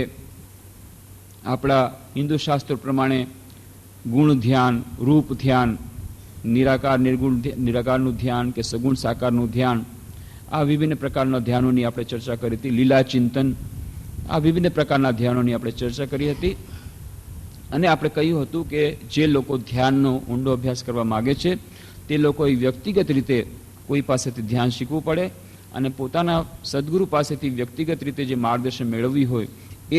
આપણા હિન્દુ શાસ્ત્રો પ્રમાણે ગુણ ધ્યાન, રૂપ ધ્યાન, નિરાકાર નિર્ગુણ નિરાકારનું ધ્યાન કે સગુણ સાકારનું ધ્યાન, આ વિભિન્ન પ્રકારના ધ્યાનોની આપણે ચર્ચા કરી હતી. લીલા ચિંતન, આ વિભિન્ન પ્રકારના ધ્યાનોની આપણે ચર્ચા કરી હતી. અને આપણે કહ્યું હતું કે જે લોકો ધ્યાનનો ઊંડો અભ્યાસ કરવા માગે છે તે લોકોએ વ્યક્તિગત રીતે કોઈ પાસેથી ધ્યાન શીખવું પડે અને પોતાના સદગુરુ પાસેથી વ્યક્તિગત રીતે જે માર્ગદર્શન મેળવવી હોય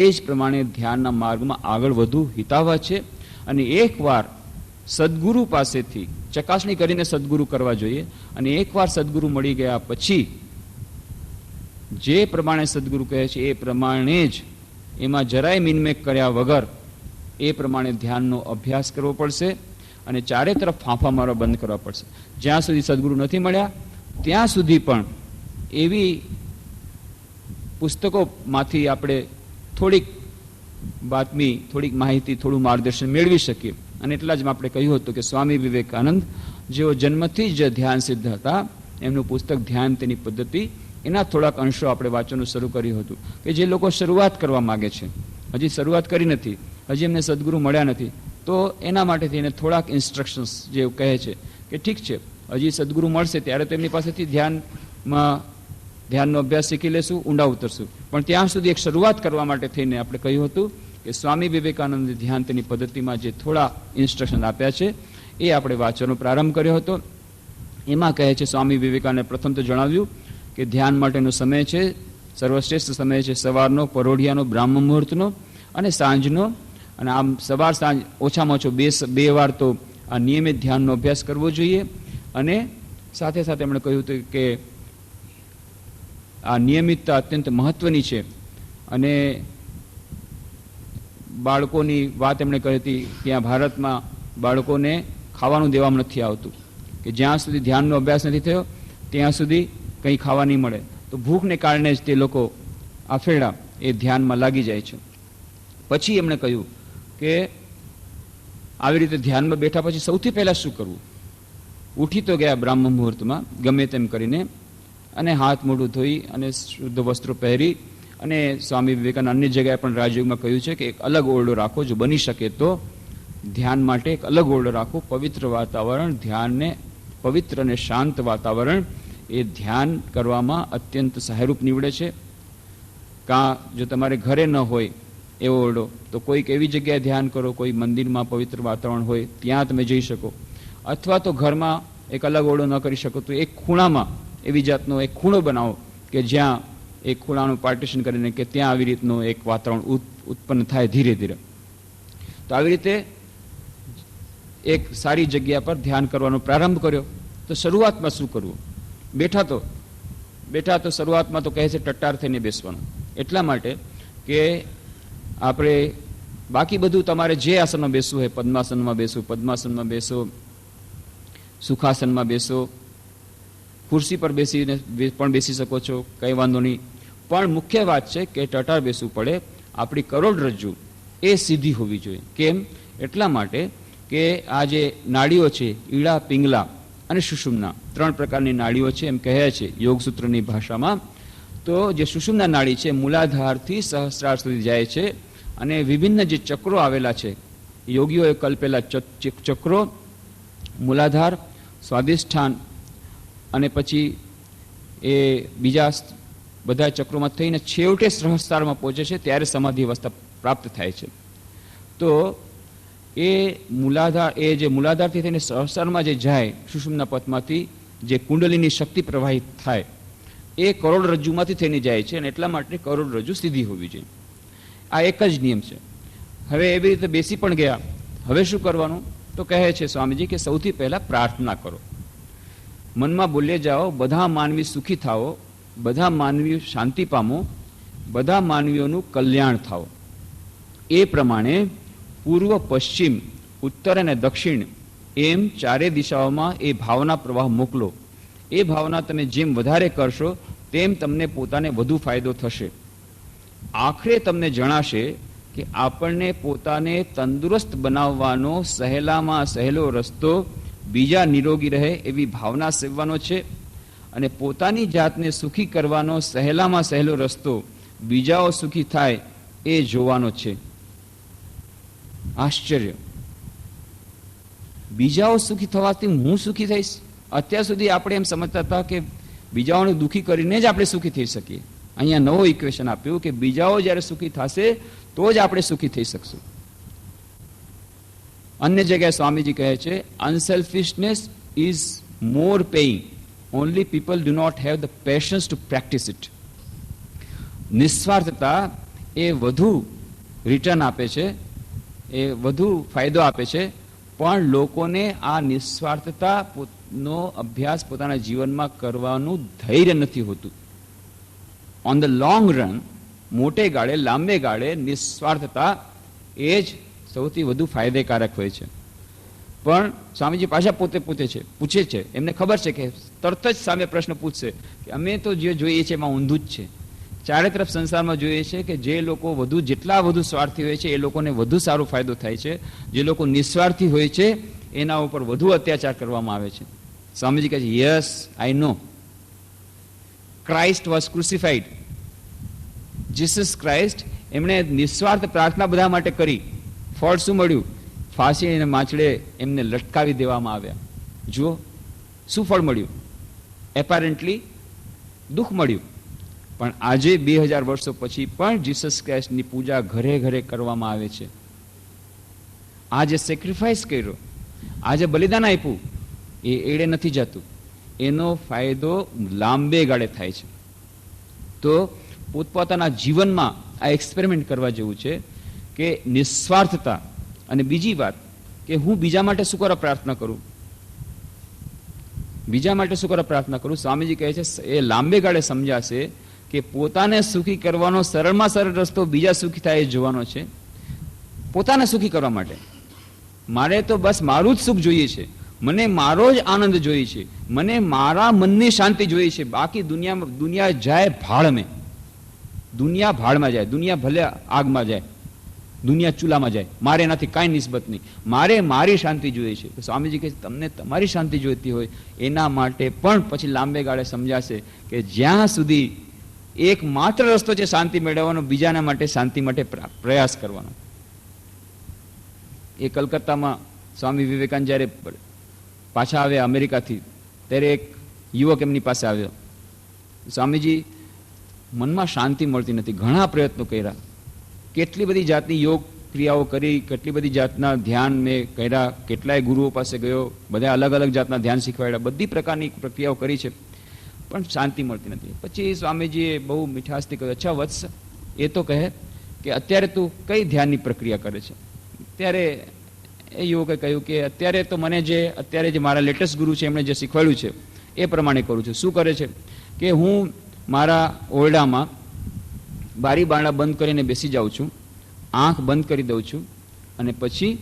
એ જ પ્રમાણે ધ્યાનના માર્ગમાં આગળ વધવું હિતાવહ છે. અને એકવાર સદગુરુ પાસેથી ચકાસણી કરીને સદગુરુ કરવા જોઈએ. અને એકવાર સદગુરુ મળી ગયા પછી જે પ્રમાણે સદગુરુ કહે છે એ પ્રમાણે જ, એમાં જરાય મિનમેક કર્યા વગર એ પ્રમાણે ધ્યાનનો અભ્યાસ કરવો પડશે અને ચારે તરફ ફાંફા મારવા બંધ કરવા પડશે. જ્યાં સુધી સદગુરુ નથી મળ્યા ત્યાં સુધી પણ એવી પુસ્તકોમાંથી આપણે થોડીક બાતમી, થોડીક માહિતી, થોડું માર્ગદર્શન મેળવી શકીએ. અને એટલા જ આપણે કહ્યું હતું કે સ્વામી વિવેકાનંદ જેઓ જન્મથી જ ધ્યાન સિદ્ધ હતા, એમનું પુસ્તક ધ્યાન તેની પદ્ધતિ, એના થોડાક અંશો આપણે વાંચવાનું શરૂ કર્યું હતું. કે જે લોકો શરૂઆત કરવા માગે છે, હજી શરૂઆત કરી નથી, હજી એમને સદગુરુ મળ્યા નથી, તો એના માટેથી એને થોડાક ઇન્સ્ટ્રક્શન્સ જે કહે છે કે ઠીક છે હજી સદગુરુ મળશે ત્યારે તો એમની પાસેથી ધ્યાનનો અભ્યાસ શીખી લેશું, ઊંડા ઉતરશું. પણ ત્યાં સુધી એક શરૂઆત કરવા માટે થઈને આપણે કહ્યું હતું કે સ્વામી વિવેકાનંદ ધ્યાન તેની પદ્ધતિમાં જે થોડા ઇન્સ્ટ્રક્શન આપ્યા છે એ આપણે વાંચવાનો પ્રારંભ કર્યો હતો. એમાં કહે છે સ્વામી વિવેકાનંદે પ્રથમ તો જણાવ્યું કે ધ્યાન માટેનો સમય છે, સર્વશ્રેષ્ઠ સમય છે સવારનો, પરોઢિયાનો, બ્રાહ્મ મુહૂર્તનો અને સાંજનો. અને આમ સવાર સાંજ ઓછામાં ઓછો બે વાર તો આ નિયમિત ધ્યાનનો અભ્યાસ કરવો જોઈએ. અને સાથે સાથે એમણે કહ્યું હતું કે આ નિયમિતતા અત્યંત મહત્વની છે. અને બાળકોની વાત એમણે કહી હતી, ત્યાં ભારતમાં બાળકોને ખાવાનું દેવામાં નથી આવતું, કે જ્યાં સુધી ધ્યાનનો અભ્યાસ નથી થયો ત્યાં સુધી કંઈ ખાવા નહીં મળે. તો ભૂખને કારણે જ તે લોકો આફેડા એ ધ્યાનમાં લાગી જાય છે. પછી એમણે કહ્યું કે આવી રીતે ધ્યાનમાં બેઠા પછી સૌથી પહેલાં શું કરવું. ઉઠી તો ગયા બ્રાહ્મ મુહૂર્તમાં ગમે તેમ કરીને, અને હાથ મોઢું ધોઈ અને શુદ્ધ વસ્ત્રો પહેરી. અને સ્વામી વિવેકાનંદ અન્ય જગ્યાએ પણ રાજયોગમાં કહ્યું છે કે એક અલગ ઓરડો રાખો, જો બની શકે તો ધ્યાન માટે એક અલગ ઓરડો રાખો. પવિત્ર વાતાવરણ, ધ્યાનને પવિત્ર અને શાંત વાતાવરણ એ ધ્યાન કરવામાં અત્યંત સહાયરૂપ નીવડે છે. કાં જો તમારે ઘરે ન હોય એવો ઓરડો તો કોઈક એવી જગ્યાએ ધ્યાન કરો, કોઈ મંદિરમાં પવિત્ર વાતાવરણ હોય ત્યાં તમે જઈ શકો. અથવા તો ઘરમાં એક અલગ ઓરડો ન કરી શકો તો એક ખૂણામાં એવી જાતનો એક ખૂણો બનાવો કે જ્યાં એક ખૂણાનું પાર્ટીશન કરીને કે ત્યાં આવી રીતનું એક વાતાવરણ ઉત્પન્ન થાય ધીરે ધીરે. તો આવી રીતે એક સારી જગ્યા પર ધ્યાન કરવાનો પ્રારંભ કર્યો. તો શરૂઆતમાં શું કરવું. બેઠા તો શરૂઆતમાં તો કહે છે ટટ્ટાર થઈને બેસવાનું, એટલા માટે કે આપણે બાકી બધું તમારે જે આસનમાં બેસવું હોય, પદ્માસનમાં બેસો, સુખાસનમાં બેસો, ખુરશી પર બેસીને પણ બેસી શકો છો, કંઈ વાંધો નહીં. પણ મુખ્ય વાત છે કે ટટાર બેસવું પડે. આપણી કરોડરજ્જુ એ સીધી હોવી જોઈએ. કેમ? એટલા માટે કે આ જે નાડીઓ છે, ઈડા, પિંગલા અને સુષુમ્ના, 3 પ્રકારની નાડીઓ છે એમ કહે છે યોગસૂત્રની ભાષામાં. તો જે સુષુમ્ના નાડી છે મૂલાધારથી સહસ્રાર સુધી જાય છે. અને વિભિન્ન જે ચક્રો આવેલા છે, યોગીઓએ કલ્પેલા ચક્રો, મૂલાધાર, સ્વાધિષ્ઠાન અને પછી એ બીજા બધા ચક્રોમાં થઈને છેવટે સહસ્રારમાં પહોંચે છે ત્યારે સમાધિ અવસ્થા પ્રાપ્ત થાય છે. તો એ જે મૂલાધારથી થઈને સહસ્રારમાં જે જાય સુષુમ્ના પથમાંથી જે કુંડલીની શક્તિ પ્રવાહિત થાય એ કરોડરજ્જુમાંથી થઈને જાય છે. અને એટલા માટે કરોડરજ્જુ સીધી હોવી જોઈએ. આ એક જ નિયમ છે. હવે એવી રીતે બેસી પણ ગયા. હવે શું કરવાનું? તો કહે છે સ્વામીજી કે સૌથી પહેલા પ્રાર્થના કરો. મનમાં બોલે જાઓ, બધા માનવી સુખી થાઓ, બધા માનવી શાંતિ પામો, બધા માનવીઓનું કલ્યાણ થાઓ. એ પ્રમાણે પૂર્વ, પશ્ચિમ, ઉત્તર અને દક્ષિણ એમ ચારે દિશાઓમાં એ ભાવના પ્રવાહ મોકલો. એ ભાવના તમે જેમ વધારે કરશો તેમ તમને પોતાને વધુ ફાયદો થશે. આખરે તમને જણાશે કે આપણને પોતાને તંદુરસ્ત બનાવવાનો સહેલામાં સહેલો રસ્તો બીજા નિરોગી રહે એવી ભાવના સેવવાનો છે, અને પોતાની જાતને સુખી કરવાનો સહેલામાં સહેલો રસ્તો બીજાઓ સુખી થાય એ જોવાનો છે. આશ્ચર્ય! બીજાઓ સુખી થવાથી હું સુખી થઈશ? અત્યાર સુધી આપણે એમ સમજતા હતા કે બીજાઓને દુઃખી કરીને જ આપણે સુખી થઈ શકીએ. અહીંયા નવો ઇક્વેશન આપ્યું કે બીજાઓ જ્યારે સુખી થશે તો જ આપણે સુખી થઈ શકશું. અન્ય જગ્યાએ સ્વામીજી કહે છે, unselfishness is more paying, only people do not have the patience to practise it. નિસ્વાર્થતા એ વધુ રિટર્ન આપે છે, એ વધુ ફાયદો આપે છે, પણ લોકોને આ નિસ્વાર્થતા નો અભ્યાસ પોતાના જીવનમાં કરવાનું ધૈર્ય નથી હોતું. ઓન ધ લોંગ રન, મોટે ગાળે, લાંબે ગાળે નિસ્વાર્થતા એ જ સૌથી વધુ ફાયદેકારક હોય છે. પણ સ્વામીજી પાછા પૂછે છે, એમને ખબર છે કે તરત જ સામે પ્રશ્ન પૂછશે કે અમે તો જે જોઈએ છે એમાં ઊંધું જ છે. ચારે તરફ સંસારમાં જોઈએ છે કે જે લોકો જેટલા વધુ સ્વાર્થી હોય છે એ લોકોને વધુ સારો ફાયદો થાય છે, જે લોકો નિસ્વાર્થી હોય છે એના ઉપર વધુ અત્યાચાર કરવામાં આવે છે. સ્વામીજી કહે છે, yes, I know. Christ was crucified. Jesus Christ, એમણે નિસ્વાર્થ પ્રાર્થના બધા માટે કરી. ફળ શું મળ્યું? ફાંસી અને માછડે એમને લટકાવી દેવામાં આવ્યા. જુઓ શું ફળ મળ્યું? એપારેન્ટલી દુઃખ મળ્યું. પણ આજે 2000 વર્ષો પછી પણ જીસસ ક્રાઇસ્ટની પૂજા ઘરે ઘરે કરવામાં આવે છે. આ જે સેક્રિફાઈસ કર્યો, આ જે બલિદાન આપ્યું, એ એડે નથી જતું. એનો ફાયદો લાંબે ગાળે થાય છે. તો પોતપોતાના જીવનમાં આ એક્સપેરિમેન્ટ કરવા જેવું છે કે નિસ્વાર્થતા. અને બીજી વાત કે હું બીજા માટે શું કરવા પ્રાર્થના કરું, બીજા માટે શું કરવા પ્રાર્થના કરું. સ્વામીજી કહે છે એ લાંબે ગાળે સમજાશે કે પોતાને સુખી કરવાનો સરળમાં સરળ રસ્તો બીજા સુખી થાય એ જોવાનો છે. પોતાને સુખી કરવા માટે મારે તો બસ મારું જ સુખ જોઈએ છે, મને મારો જ આનંદ જોઈએ છે, મને મારા મનની શાંતિ જોઈએ છે. બાકી દુનિયા જાય ભાડમાં, દુનિયા ભાડમાં જાય, દુનિયા ભલે આગમાં જાય, દુનિયા ચૂલામાં જાય, મારે એનાથી કાંઈ નિસ્બત નહીં. મારે મારી શાંતિ જોઈએ છે. તો સ્વામીજી કહે તમને તમારી શાંતિ જોઈતી હોય એના માટે પણ પછી લાંબે ગાળે સમજાશે કે જ્યાં સુધી એક માત્ર રસ્તો છે શાંતિ મેળવવાનો, બીજાના માટે શાંતિ માટે પ્રયાસ કરવાનો. એ કલકત્તામાં સ્વામી વિવેકાનંદ જ્યારે પાછા આવ્યા અમેરિકાથી, ત્યારે એક યુવક એમની પાસે આવ્યો. સ્વામીજી, મનમાં શાંતિ મળતી નથી, ઘણા પ્રયત્નો કર્યા, કેટલી બધી જાતની યોગ ક્રિયાઓ કરી, કેટલી બધી જાતના ધ્યાન મેં કર્યા, કેટલાય ગુરુઓ પાસે ગયો, બધા અલગ અલગ જાતના ધ્યાન શીખવાડ્યા, બધી પ્રકારની પ્રક્રિયાઓ કરી છે, પણ શાંતિ મળતી નથી. પછી સ્વામીજીએ બહુ મીઠાશથી કહ્યું, અચ્છા વત્સ, એ તો કહે કે અત્યારે તું કઈ ધ્યાનની પ્રક્રિયા કરે છે? ત્યારે એ યુવકે કહ્યું કે અત્યારે તો મને અત્યારે જે મારા લેટેસ્ટ ગુરુ છે એમણે જે શીખવાડ્યું છે એ પ્રમાણે કરું છું. શું કરે છે કે હું મારા ઓરડામાં બારી બારણા બંધ કરીને બેસી જાઉં છું, આંખ બંધ કરી દઉં છું, અને પછી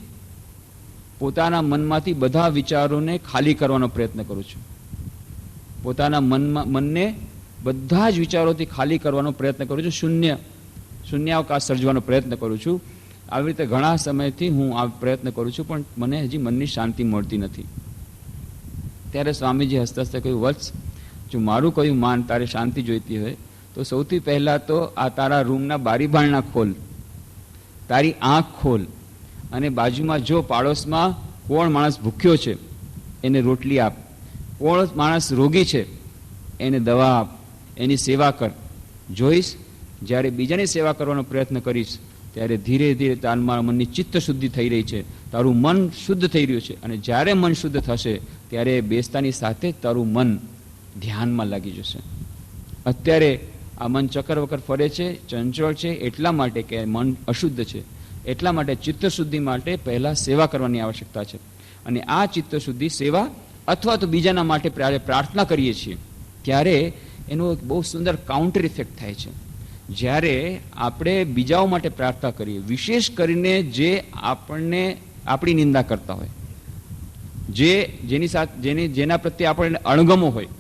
પોતાના મનમાંથી બધા વિચારોને ખાલી કરવાનો પ્રયત્ન કરું છું. પોતાના મનને બધા જ વિચારોથી ખાલી કરવાનો પ્રયત્ન કરું છું, શૂન્યાવકાશ સર્જવાનો પ્રયત્ન કરું છું. આવી રીતે ઘણા સમયથી હું આ પ્રયત્ન કરું છું, પણ મને હજી મનની શાંતિ મળતી નથી. ત્યારે સ્વામીજી હસતા હસતા કહ્યું, વત્સ, જો મારું કહ્યું માન, તારે શાંતિ જોઈતી હોય તો સૌથી પહેલા તો આ તારા રૂમના બારી બારણા ખોલ, તારી આંખ ખોલ, અને બાજુમાં જો પાડોશમાં કોણ માણસ ભૂખ્યો છે એને રોટલી આપ, કોણ માણસ રોગી છે એને દવા આપ, એની સેવા કર. જોઈશ જ્યારે બીજાની સેવા કરવાનો પ્રયત્ન કરીશ ત્યારે ધીરે ધીરે તારા મનની ચિત્ત શુદ્ધિ થઈ રહી છે, તારું મન શુદ્ધ થઈ રહ્યું છે, અને જ્યારે મન શુદ્ધ થશે ત્યારે બેસતાની સાથે તારું મન ધ્યાનમાં લાગી જશે. અત્યારે આ મન ચક્કર વક્કર ફરે છે, ચંચળ છે, એટલા માટે કે મન અશુદ્ધ છે, એટલા માટે ચિત્તશુદ્ધિ માટે પહેલા સેવા કરવાની આવશ્યકતા છે. અને આ ચિત્તશુદ્ધિ સેવા અથવા તો બીજાના માટે પ્રાર્થના કરીએ છીએ ત્યારે એનો એક બહુ સુંદર કાઉન્ટર ઇફેક્ટ થાય છે. જ્યારે આપણે બીજાઓ માટે પ્રાર્થના કરીએ, વિશેષ કરીને જે આપણને આપણી નિંદા કરતા હોય, જેના પ્રત્યે આપણને અણગમો હોય,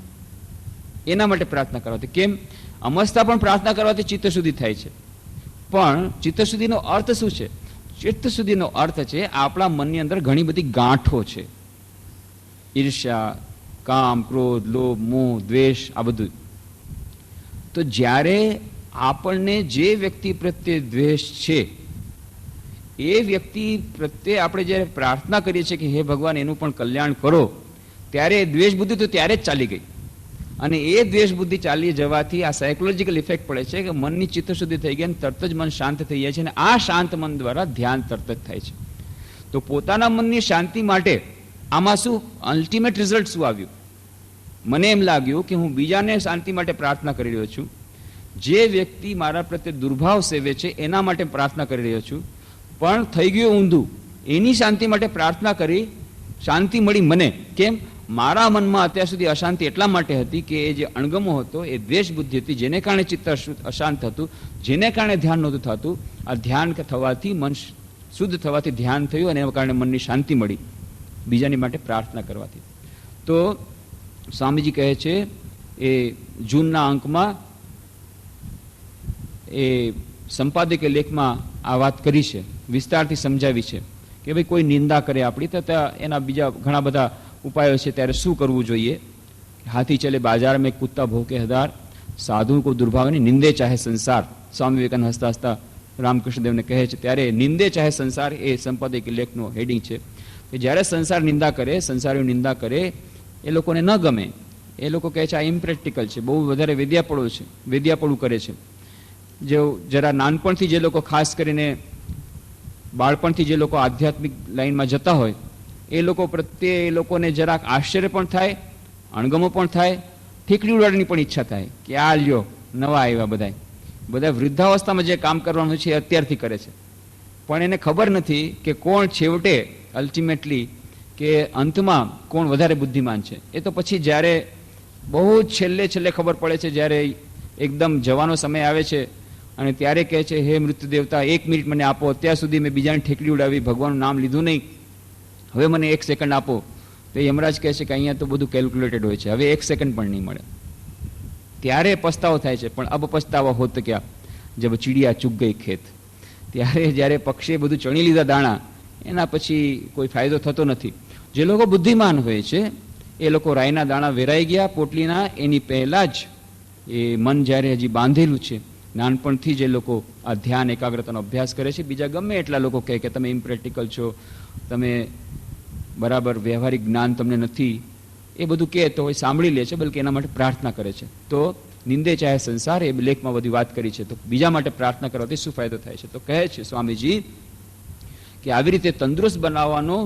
એના માટે પ્રાર્થના કરવાથી, કેમ અમસ્તા પણ પ્રાર્થના કરવાથી ચિત્તશુદ્ધિ થાય છે. પણ ચિત્તશુદ્ધિનો અર્થ શું છે? ચિત્તશુદ્ધિનો અર્થ છે આપણા મનની અંદર ઘણી બધી ગાંઠો છે, ઈર્ષ્યા, કામ, ક્રોધ, લોભ, મોહ, દ્વેષ, આ બધું. તો જ્યારે આપણને જે વ્યક્તિ પ્રત્યે દ્વેષ છે એ વ્યક્તિ પ્રત્યે આપણે જ્યારે પ્રાર્થના કરીએ છીએ કે હે ભગવાન એનું પણ કલ્યાણ કરો, ત્યારે દ્વેષ બુદ્ધિ તો ત્યારે જ ચાલી ગઈ. અને એ દ્વેષ બુદ્ધિ ચાલી જવાથી આ સાયકોલોજીકલ ઇફેક્ટ પડે છે કે મનની ચિત્તશુદ્ધિ થઈ ગઈ અને તરત જ મન શાંત થઈ જાય છે. અને આ શાંત મન દ્વારા ધ્યાન તરત જ થાય છે. તો પોતાના મનની શાંતિ માટે આમાં શું અલ્ટિમેટ રિઝલ્ટ શું આવ્યું? મને એમ લાગ્યું કે હું બીજાને શાંતિ માટે પ્રાર્થના કરી રહ્યો છું, જે વ્યક્તિ મારા પ્રત્યે દુર્ભાવ સેવે છે એના માટે પ્રાર્થના કરી રહ્યો છું, પણ થઈ ગયું ઊંધું. એની શાંતિ માટે પ્રાર્થના કરી, શાંતિ મળી મને. કેમ? મારા મનમાં અત્યાર સુધી અશાંતિ એટલા માટે હતી કે એ જે અણગમો હતો, એ દ્વેષ બુદ્ધિ હતી, જેને કારણે ચિત્ત અશાંત હતું, જેને કારણે ધ્યાન નહોતું થતું. આ ધ્યાન થવાથી, મન શુદ્ધ થવાથી ધ્યાન થયું અને એના કારણે મનની શાંતિ મળી બીજાની માટે પ્રાર્થના કરવાથી. તો સ્વામીજી કહે છે એ જૂનના અંકમાં એ સંપાદકે લેખમાં આ વાત કરી છે, વિસ્તારથી સમજાવી છે કે ભાઈ કોઈ નિંદા કરે આપણી તો એના બીજા ઘણા બધા ઉપાયો છે. ત્યારે શું કરવું જોઈએ? હાથી ચલે બાજાર મેં કુત્તા ભોકે હજાર, સાધુ કો દુર્ભાવ નહીં, નિંદે ચાહે સંસાર. સ્વામી વિવેકાનંદ હસતા હસતા રામકૃષ્ણદેવને કહે છે. ત્યારે નિંદે ચાહે સંસાર એ સંપાદક લેખનું હેડિંગ છે કે જ્યારે સંસાર નિંદા કરે, સંસારીઓ નિંદા કરે, એ લોકોને ન ગમે. એ લોકો કહે છે આ ઇમ્પ્રેક્ટિકલ છે, બહુ વધારે વેદ્યાપણું કરે છે. જે જરા નાનપણથી જે લોકો, ખાસ કરીને બાળપણથી જે લોકો આધ્યાત્મિક લાઈનમાં જતા હોય, એ લોકો પ્રત્યે એ લોકોને જરાક આશ્ચર્ય પણ થાય, અણગમો પણ થાય, ઠીકડી ઉડાડવાની પણ ઈચ્છા થાય કે આ લ્યો નવા આવ્યા બધા વૃદ્ધાવસ્થામાં જે કામ કરવાનું છે એ અત્યારથી કરે છે. પણ એને ખબર નથી કે કોણ છેવટે અલ્ટિમેટલી કે અંતમાં કોણ વધારે બુદ્ધિમાન છે. એ તો પછી જ્યારે બહુ છેલ્લે ખબર પડે છે, જ્યારે એકદમ જવાનો સમય આવે છે અને ત્યારે કહે છે હે મૃત્યુ દેવતા 1 મિનિટ મને આપો, અત્યાર સુધી મેં બીજાને ઠેકડી ઉડાવી, ભગવાનનું નામ લીધું નહીં, હવે મને 1 સેકન્ડ આપો. તો યમરાજ કહે છે કે અહીંયા તો બધું કેલ્ક્યુલેટેડ હોય છે, હવે 1 સેકન્ડ પણ નહીં મળે. ત્યારે પસ્તાવો થાય છે. પણ અબ પસ્તાવા હોત ક્યાં જબ ચીડિયા ચૂક ગઈ ખેત. ત્યારે જ્યારે પક્ષીએ બધું ચણી લીધા દાણા, એના પછી કોઈ ફાયદો થતો નથી. જે લોકો બુદ્ધિમાન હોય છે એ લોકો રાઈના દાણા વેરાઈ ગયા પોટલીના, એની પહેલાં જ એ મન જ્યારે હજી બાંધેલું છે, નાનપણથી જે લોકો આ ધ્યાન એકાગ્રતાનો અભ્યાસ કરે છે, બીજા ગમે એટલા લોકો કહે કે તમે ઇમ્પ્રેક્ટિકલ છો, તમે બરાબર વ્યવહારિક જ્ઞાન તમને નથી, એ બધું કહે તો સાંભળી લે છે, બલકે એના માટે પ્રાર્થના કરે છે. તો નિંદે ચાહે સંસાર એ લેખમાં બધી વાત કરી છે. તો બીજા માટે પ્રાર્થના કરવાથી શું ફાયદો થાય છે? તો કહે છે સ્વામીજી કે આવી રીતે તંદુરસ્ત બનાવવાનો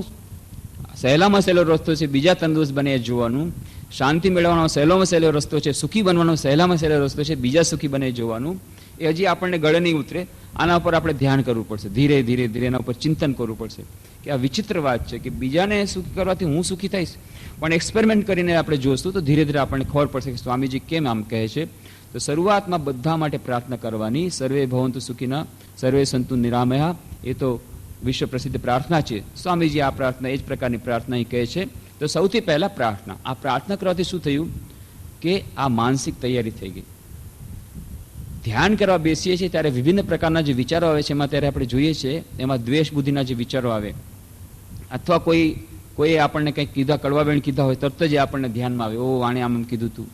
સહેલામાં સહેલો રસ્તો છે બીજા તંદુરસ્ત બને એ જોવાનું, શાંતિ મેળવવાનો સહેલામાં સહેલો રસ્તો છે, સુખી બનવાનો સહેલામાં સહેલો રસ્તો છે બીજા સુખી બને જોવાનું. એ હજી આપણને ગળે નહીં ઉતરે. આના ઉપર આપણે ધ્યાન કરવું પડશે, ધીરે ધીરે એના ઉપર ચિંતન કરવું પડશે કે આ વિચિત્ર વાત છે કે બીજાને સુખી કરવાથી હું સુખી થઈશ. પણ એક્સપેરિમેન્ટ કરીને આપણે જોઈશું તો ધીરે ધીરે આપણને ખબર પડશે કે સ્વામીજી કેમ આમ કહે છે. તો શરૂઆતમાં બધા માટે પ્રાર્થના કરવાની, સર્વે ભવંતુ સુખીના સર્વે સંતુ નિરામયા, એ તો વિશ્વ પ્રસિદ્ધ પ્રાર્થના છે. સ્વામીજી આ પ્રાર્થના એ જ પ્રકારની પ્રાર્થના કહે છે. તો સૌથી પહેલા પ્રાર્થના. આ પ્રાર્થના કરવાથી શું થયું કે આ માનસિક તૈયારી થઈ ગઈ. ધ્યાન કરવા બેસીએ છીએ ત્યારે વિભિન્ન પ્રકારના જે વિચારો આવે છે, એમાં ત્યારે આપણે જોઈએ છીએ એમાં દ્વેષ બુદ્ધિના જે વિચારો આવે, અથવા કોઈ આપણને કંઈક કીધા, કડવા કીધા હોય, તરત જ આપણને ધ્યાનમાં આવે, ઓ આણે આમ કીધું હતું.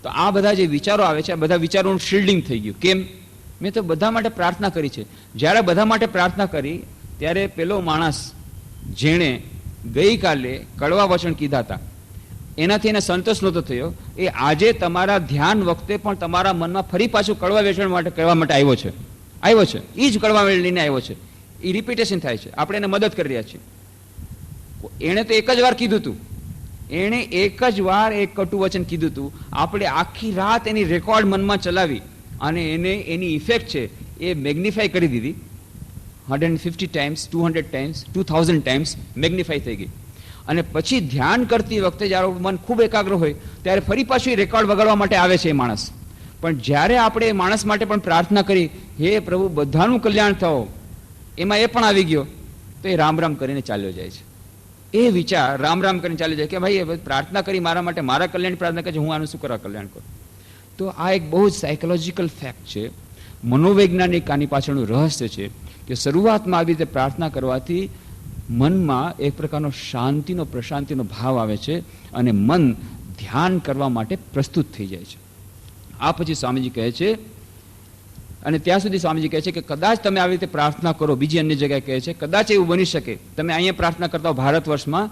તો આ બધા જે વિચારો આવે છે, આ બધા વિચારોનું શિલ્ડિંગ થઈ ગયું. કેમ? મેં તો બધા માટે પ્રાર્થના કરી છે. જ્યારે બધા માટે પ્રાર્થના કરી ત્યારે પેલો માણસ જેણે ગઈકાલે કડવા વચન કીધા હતા, એનાથી એને સંતોષ નહોતો થયો, એ આજે તમારા ધ્યાન વખતે પણ તમારા મનમાં ફરી પાછું કડવા વેચણ માટે કરવા માટે આવ્યો છે. એ જ કડવા લઈને આવ્યો છે. એ રિપીટેશન થાય છે. આપણે એને મદદ કરી રહ્યા છીએ. એણે તો એક જ વાર કીધું હતું, એણે એક જ વાર એક કટુ વચન કીધું હતું. આપણે આખી રાત એની રેકોર્ડ મનમાં ચલાવી અને એને એની ઇફેક્ટ છે એ મેગ્નિફાય કરી દીધી. 150 ટાઈમ્સ, 200 ટાઈમ્સ, 2000 ટાઈમ્સ મેગ્નિફાઈ થઈ ગઈ. અને પછી ધ્યાન કરતી વખતે જ્યારે મન ખૂબ એકાગ્ર હોય ત્યારે ફરી પાછું રેકોર્ડ વગાડવા માટે આવે છે એ માણસ. પણ જ્યારે આપણે એ માણસ માટે પણ પ્રાર્થના કરી, હે પ્રભુ બધાનું કલ્યાણ થાઓ, એમાં એ પણ આવી ગયો, તો એ રામ રામ કરીને ચાલ્યો જાય છે. એ વિચાર રામ રામ કરીને ચાલ્યો જાય કે ભાઈ પ્રાર્થના કરી મારા માટે, મારા કલ્યાણ પ્રાર્થના કરે છે, હું આનું શું કરવા કલ્યાણ કરું. તો આ એક બહુ જ સાયકોલોજીકલ ફેક્ટ છે, મનોવૈજ્ઞાનિક આની પાછળનું રહસ્ય છે કે શરૂઆતમાં આવી રીતે પ્રાર્થના કરવાથી મનમાં એક પ્રકારનો શાંતિનો, પ્રશાંતિનો ભાવ આવે છે અને મન ધ્યાન કરવા માટે પ્રસ્તુત થઈ જાય છે. આ પછી સ્વામીજી કહે છે, અને ત્યાં સુધી સ્વામીજી કહે છે કે કદાચ તમે આવી રીતે પ્રાર્થના કરો, બીજી અન્ય જગ્યાએ કહે છે કદાચ એવું બની શકે તમે અહીંયા પ્રાર્થના કરતા હો ભારત વર્ષમાં,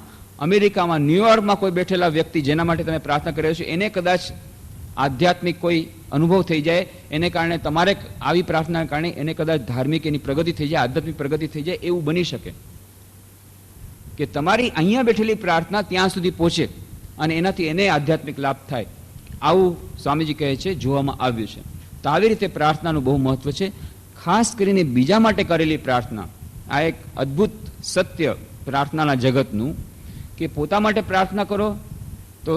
અમેરિકામાં, ન્યુયોર્કમાં કોઈ બેઠેલા વ્યક્તિ જેના માટે તમે પ્રાર્થના કરી રહ્યા છો એને કદાચ આધ્યાત્મિક કોઈ અનુભવ થઈ જાય, એને કારણે તમારે આવી પ્રાર્થનાના કારણે એને કદાચ ધાર્મિક એની પ્રગતિ થઈ જાય, આધ્યાત્મિક પ્રગતિ થઈ જાય, એવું બની શકે કે તમારી અહીંયા બેઠેલી પ્રાર્થના ત્યાં સુધી પહોંચે અને એનાથી એને આધ્યાત્મિક લાભ થાય. આવું સ્વામીજી કહે છે જોવામાં આવ્યું છે. તો આવી રીતે પ્રાર્થનાનું બહુ મહત્વ છે, ખાસ કરીને બીજા માટે કરેલી પ્રાર્થના. આ એક અદ્ભુત સત્ય પ્રાર્થનાના જગતનું કે પોતા માટે પ્રાર્થના કરો તો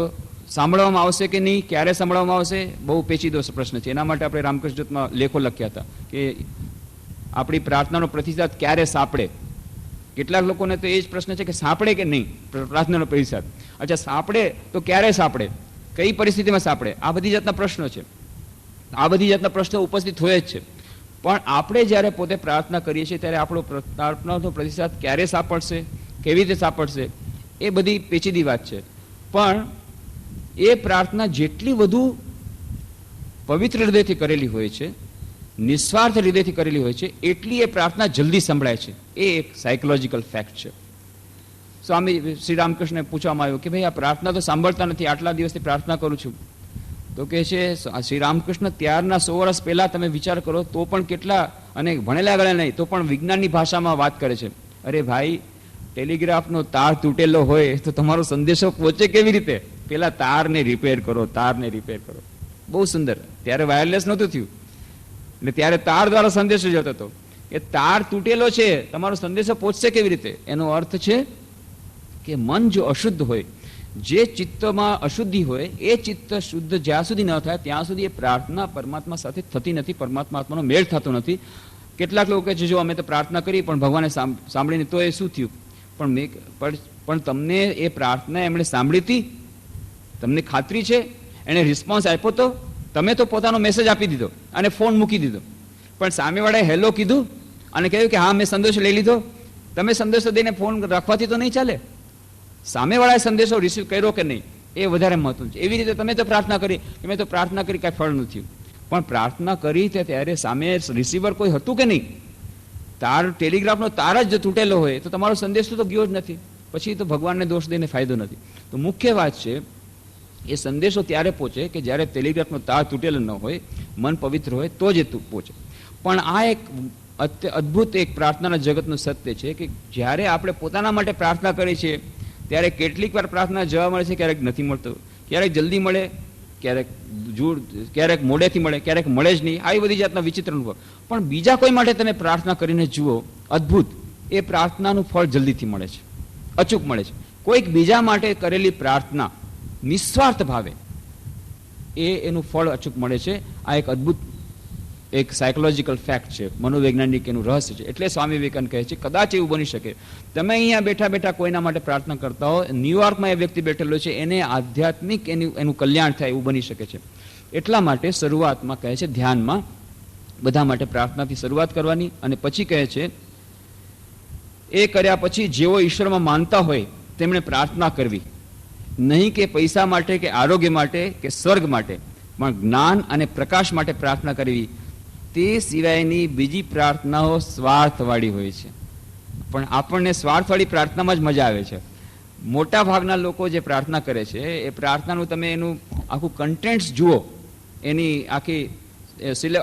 સાંભળવામાં આવશે કે નહીં, ક્યારે સાંભળવામાં આવશે, બહુ પેચીદો પ્રશ્ન છે. એના માટે આપણે રામકૃષ્ણ જ્યોતમાં લેખો લખ્યા હતા કે આપણી પ્રાર્થનાનો પ્રતિસાદ ક્યારે સાંપડે. કેટલાક લોકોને તો એ જ પ્રશ્ન છે કે સાંપડે કે નહીં પ્રાર્થનાનો પ્રતિસાદ. અચ્છા, સાંપડે તો ક્યારે સાંપડે, કઈ પરિસ્થિતિમાં સાંપડે, આ બધી જાતના પ્રશ્નો છે. આ બધી જાતના પ્રશ્નો ઉપસ્થિત હોય જ છે. પણ આપણે જ્યારે પોતે પ્રાર્થના કરીએ છીએ ત્યારે આપણો પ્રાર્થનાનો પ્રતિસાદ ક્યારે સાંપડશે, કેવી રીતે સાંપડશે, એ બધી પેચીદી વાત છે. પણ એ પ્રાર્થના જેટલી વધુ પવિત્ર હૃદયથી કરેલી હોય છે, નિસ્વાર્થ હૃદયથી કરેલી હોય છે, એટલી એ પ્રાર્થના જલ્દી સંભળાય છે. એ એક સાયકોલોજીકલ ફેક્ટ છે. સ્વામી શ્રી રામકૃષ્ણને પૂછવામાં આવ્યું કે ભાઈ આ પ્રાર્થના તો સાંભળતા નથી, આટલા દિવસથી પ્રાર્થના કરું છું. તો કે છે શ્રી રામકૃષ્ણ ત્યારના 100 વર્ષ પહેલા તમે વિચાર કરો તો પણ કેટલા, અને ભણેલા ગળે નહીં તો પણ વિજ્ઞાનની ભાષામાં વાત કરે છે. અરે ભાઈ, ટેલિગ્રાફનો તાર તૂટેલો હોય તો તમારો સંદેશો પહોંચે કેવી રીતે? પેલા તારને રિપેર કરો, તારને રિપેર કરો. બહુ સુંદર. ત્યારે વાયરલેસ નહોતું થયું એટલે ત્યારે તાર દ્વારા સંદેશો જતો હતો. એ તાર તૂટેલો છે, તમારો સંદેશો પહોંચશે કેવી રીતે? એનો અર્થ છે કે મન જો અશુદ્ધ હોય, જે ચિત્તમાં અશુદ્ધિ હોય, એ ચિત્ત શુદ્ધ જ્યાં સુધી ન થાય ત્યાં સુધી એ પ્રાર્થના પરમાત્મા સાથે થતી નથી, પરમાત્મા આત્માનો મેળ થતો નથી. કેટલાક લોકો કહે છે જો અમે તો પ્રાર્થના કરી પણ ભગવાને સાંભળીને તો એ શું થયું? પણ તમને એ પ્રાર્થના એમણે સાંભળી હતી? તમને ખાતરી છે એણે રિસ્પોન્સ આપ્યો? તો તમે તો પોતાનો મેસેજ આપી દીધો અને ફોન મૂકી દીધો, પણ સામેવાળાએ હેલો કીધું અને કહ્યું કે હા મેં સંદેશો લઈ લીધો. તમે સંદેશો દઈને ફોન રાખવાથી તો નહીં ચાલે. સામેવાળાએ સંદેશો રિસીવ કર્યો કે નહીં એ વધારે મહત્વનું છે. એવી રીતે તમે તો પ્રાર્થના કરી કે મેં તો પ્રાર્થના કરી, કાંઈ ફળ નથી. પણ પ્રાર્થના કરી ત્યારે સામે રિસીવર કોઈ હતું કે નહીં? તાર, ટેલિગ્રાફનો તાર જ તૂટેલો હોય તો તમારો સંદેશો તો ગયો જ નથી. પછી તો ભગવાનને દોષ દઈને ફાયદો નથી. તો મુખ્ય વાત છે એ સંદેશો ત્યારે પહોંચે કે જ્યારે ટેલિગ્રાફનો તાર તૂટેલો ન હોય, મન પવિત્ર હોય તો જ એ પહોંચે. પણ આ એક અદ્ભુત એક પ્રાર્થનાના જગતનું સત્ય છે કે જ્યારે આપણે પોતાના માટે પ્રાર્થના કરીએ છીએ ત્યારે કેટલીક વાર પ્રાર્થના જવાબ મળે છે, ક્યારેક નથી મળતો, ક્યારેક જલ્દી મળે, ક્યારેક મોડેથી મળે, ક્યારેક મળે જ નહીં. આવી બધી જાતના વિચિત્ર અનુભવ. પણ બીજા કોઈ માટે તમે પ્રાર્થના કરીને જુઓ, અદ્ભુત, એ પ્રાર્થનાનું ફળ જલ્દીથી મળે છે, અચૂક મળે છે. કોઈક બીજા માટે કરેલી પ્રાર્થના નિસ્વાર્થ ભાવે એનું ફળ અચૂક મળે છે. આ એક અદ્ભુત એક સાયકોલોજીકલ ફેક્ટ છે, મનોવૈજ્ઞાનિક એનું રહસ્ય છે. એટલે સ્વામી વિવેકાનંદ કહે છે કદાચ એવું બની શકે તમે અહીંયા બેઠા બેઠા કોઈના માટે પ્રાર્થના કરતા હો, ન્યુયોર્કમાં એ વ્યક્તિ બેઠેલો છે, એને આધ્યાત્મિક એનું કલ્યાણ થાય એવું બની શકે છે. એટલા માટે શરૂઆતમાં કહે છે ધ્યાનમાં બધા માટે પ્રાર્થનાથી શરૂઆત કરવાની, અને પછી કહે છે એ કર્યા પછી જેઓ ઈશ્વરમાં માનતા હોય તેમણે પ્રાર્થના કરવી, નહીં કે પૈસા માટે કે આરોગ્ય માટે કે સ્વર્ગ માટે, પણ જ્ઞાન અને પ્રકાશ માટે પ્રાર્થના કરવી. તે સિવાયની બીજી પ્રાર્થનાઓ સ્વાર્થવાળી હોય છે. પણ આપણને સ્વાર્થવાળી પ્રાર્થનામાં જ મજા આવે છે. મોટા ભાગના લોકો જે પ્રાર્થના કરે છે એ પ્રાર્થનાનું તમે એનું આખું કન્ટેન્ટ્સ જુઓ, એની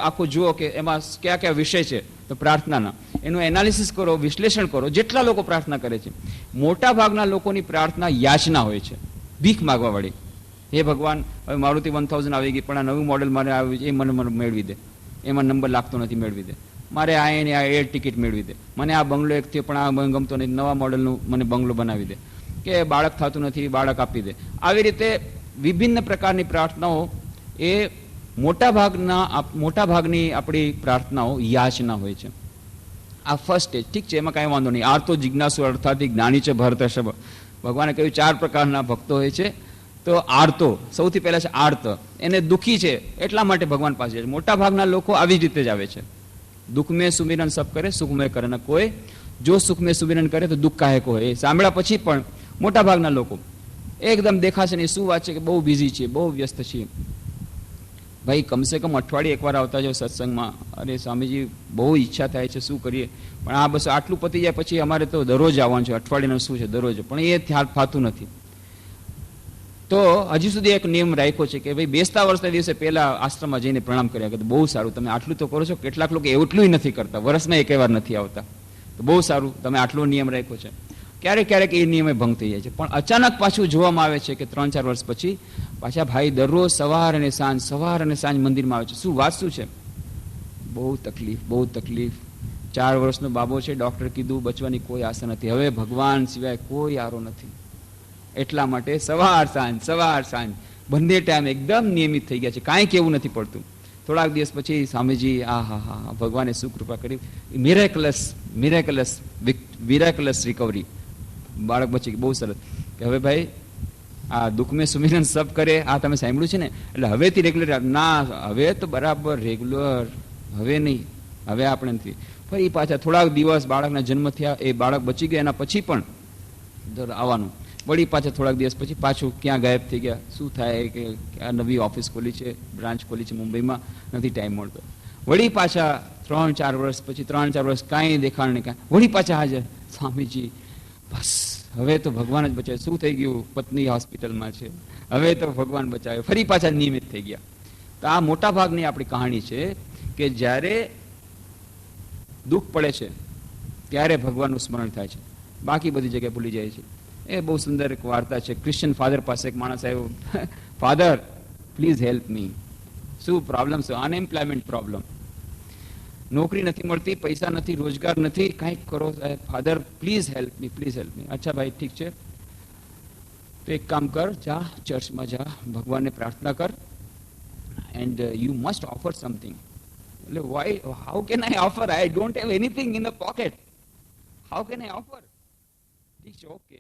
આખું જુઓ કે એમાં કયા કયા વિષય છે તો પ્રાર્થનાના, એનું એનાલિસિસ કરો, વિશ્લેષણ કરો. જેટલા લોકો પ્રાર્થના કરે છે, મોટા ભાગના લોકોની પ્રાર્થના યાચના હોય છે, ભીખ માગવાવાળી. હે ભગવાન, હવે મારુતિ 1000 આવી ગઈ પણ આ નવું મોડેલ મારે આવ્યું છે, એ મને મેળવી દે, એમાં નંબર લાગતો નથી, મેળવી દે. મારે આ એની આ એર ટિકિટ મેળવી દે, મને આ બંગલો એક થયો પણ આ મને ગમતો નહીં, નવા મોડલનું મને બંગલો બનાવી દે, કે બાળક થતું નથી બાળક આપી દે. આવી રીતે વિભિન્ન પ્રકારની પ્રાર્થનાઓ એ મોટાભાગની આપણી પ્રાર્થનાઓ યાચના હોય છે. આ ફર્સ્ટ સ્ટેજ, ઠીક છે, એમાં કાંઈ વાંધો નહીં. આર્તો જિજ્ઞાસુ અર્થાથી જ્ઞાની છે ભરતર્ષભ. ભગવાને કહ્યું 4 પ્રકારના ભક્તો હોય છે. તો આર્તો સૌથી પહેલા છે આર્ત, એને દુઃખી છે એટલા માટે ભગવાન પાસે છે. મોટા ભાગના લોકો આવી જ રીતે જ આવે છે. દુઃખ મેં સુમિરન સબ કરે સુખ મેં કરે ન કોઈ, જો સુખ મેં સુમિરન કરે તો દુઃખ કાહે કો. એ સાંભળ્યા પછી પણ મોટા ભાગના લોકો એકદમ દેખાશે નહીં. શું વાત છે કે બહુ બિઝી છે, બહુ વ્યસ્ત છીએ. ભાઈ કમસે કમ અઠવાડિયે એકવાર આવતા જાઓ સત્સંગમાં. અરે સ્વામીજી બહુ ઈચ્છા થાય છે, શું કરીએ, પણ આ બસ આટલું પતી જાય પછી અમારે તો દરરોજ આવવાનું છે, અઠવાડિયાનું શું છે દરરોજ, પણ એ ખ્યાલ થતું નથી. તો હજી સુધી એક નિયમ રાખ્યો છે કે ભાઈ બેસતા વર્ષના દિવસે પહેલા આશ્રમમાં જઈને પ્રણામ કર્યા કે બહુ સારું, તમે આટલું તો કરો છો. કેટલાક લોકો એટલું નથી કરતા, વર્ષમાં એક વાર નથી આવતા, તો બહુ સારું તમે આટલો નિયમ રાખ્યો છે. ક્યારેક ક્યારેક એ નિયમે ભંગ થઈ જાય છે, પણ અચાનક પાછું જોવામાં આવે છે કે 3-4 વર્ષ પછી પાછા ભાઈ દરરોજ સવાર અને સાંજ મંદિરમાં આવે છે. શું વાત શું છે? બહુ તકલીફ. 4 વર્ષનો બાબો છે, ડોક્ટર કીધું બચવાની કોઈ આશા નથી, હવે ભગવાન સિવાય કોઈ આરો નથી. એટલા માટે સવાર સાંજ બંને ટાઈમ એકદમ નિયમિત થઈ ગયા છે, કાંઈ કેવું નથી પડતું. થોડાક દિવસ પછી સ્વામીજી હા ભગવાને શું કૃપા કરી, મિરેકલસ રિકવરી. બાળક બચી બહુ સરસ કે હવે ભાઈ આ દુઃખ મેં સુમિરન સબ કરે, આ તમે સાંભળ્યું છે ને, એટલે હવેથી રેગ્યુલર ના, હવે તો બરાબર રેગ્યુલર, હવે નહીં, હવે આપણે નથી. ફરી પાછા થોડાક દિવસ બાળકના જન્મ થયા, એ બાળક બચી ગયા, એના પછી પણ આવવાનું. વળી પાછા થોડાક દિવસ પછી પાછું ક્યાં ગાયબ થઈ ગયા. શું થાય કે આ નવી ઓફિસ ખોલી છે, બ્રાન્ચ ખોલી છે મુંબઈમાં, નથી ટાઈમ મળતો. વળી પાછા 3-4 વર્ષ પછી, 3-4 વર્ષ કાંઈ દેખાણ નહીં, કાંઈ, વળી પાછા હાજર. સ્વામીજી બસ હવે તો ભગવાન જ બચાવે. શું થઈ ગયું? પત્ની હોસ્પિટલમાં છે, હવે તો ભગવાન બચાવે. ફરી પાછા નિયમિત થઈ ગયા. તો આ મોટા ભાગની આપણી કહાણી છે કે જ્યારે દુઃખ પડે છે ત્યારે ભગવાનનું સ્મરણ થાય છે, બાકી બધી જગ્યાએ ભૂલી જાય છે. એ બહુ સુંદર એક વાર્તા છે. ક્રિશ્ચિયન ફાધર પાસે એક માણસ આવ્યો, ફાધર પ્લીઝ હેલ્પ મી. શું પ્રોબ્લેમ છે? અનએમ્પ્લોયમેન્ટ પ્રોબ્લેમ, નોકરી નથી મળતી, પૈસા નથી, રોજગાર નથી, કંઈક કરો ફાધર, પ્લીઝ હેલ્પ મી. અચ્છા ભાઈ ઠીક છે, તો એક કામ કર, જા ચર્ચમાં જા, ભગવાનને પ્રાર્થના કર, and you must offer something. એટલે why, how can I offer? I don't have anything in the pocket, how can I offer? ઠીક છે, ઓકે.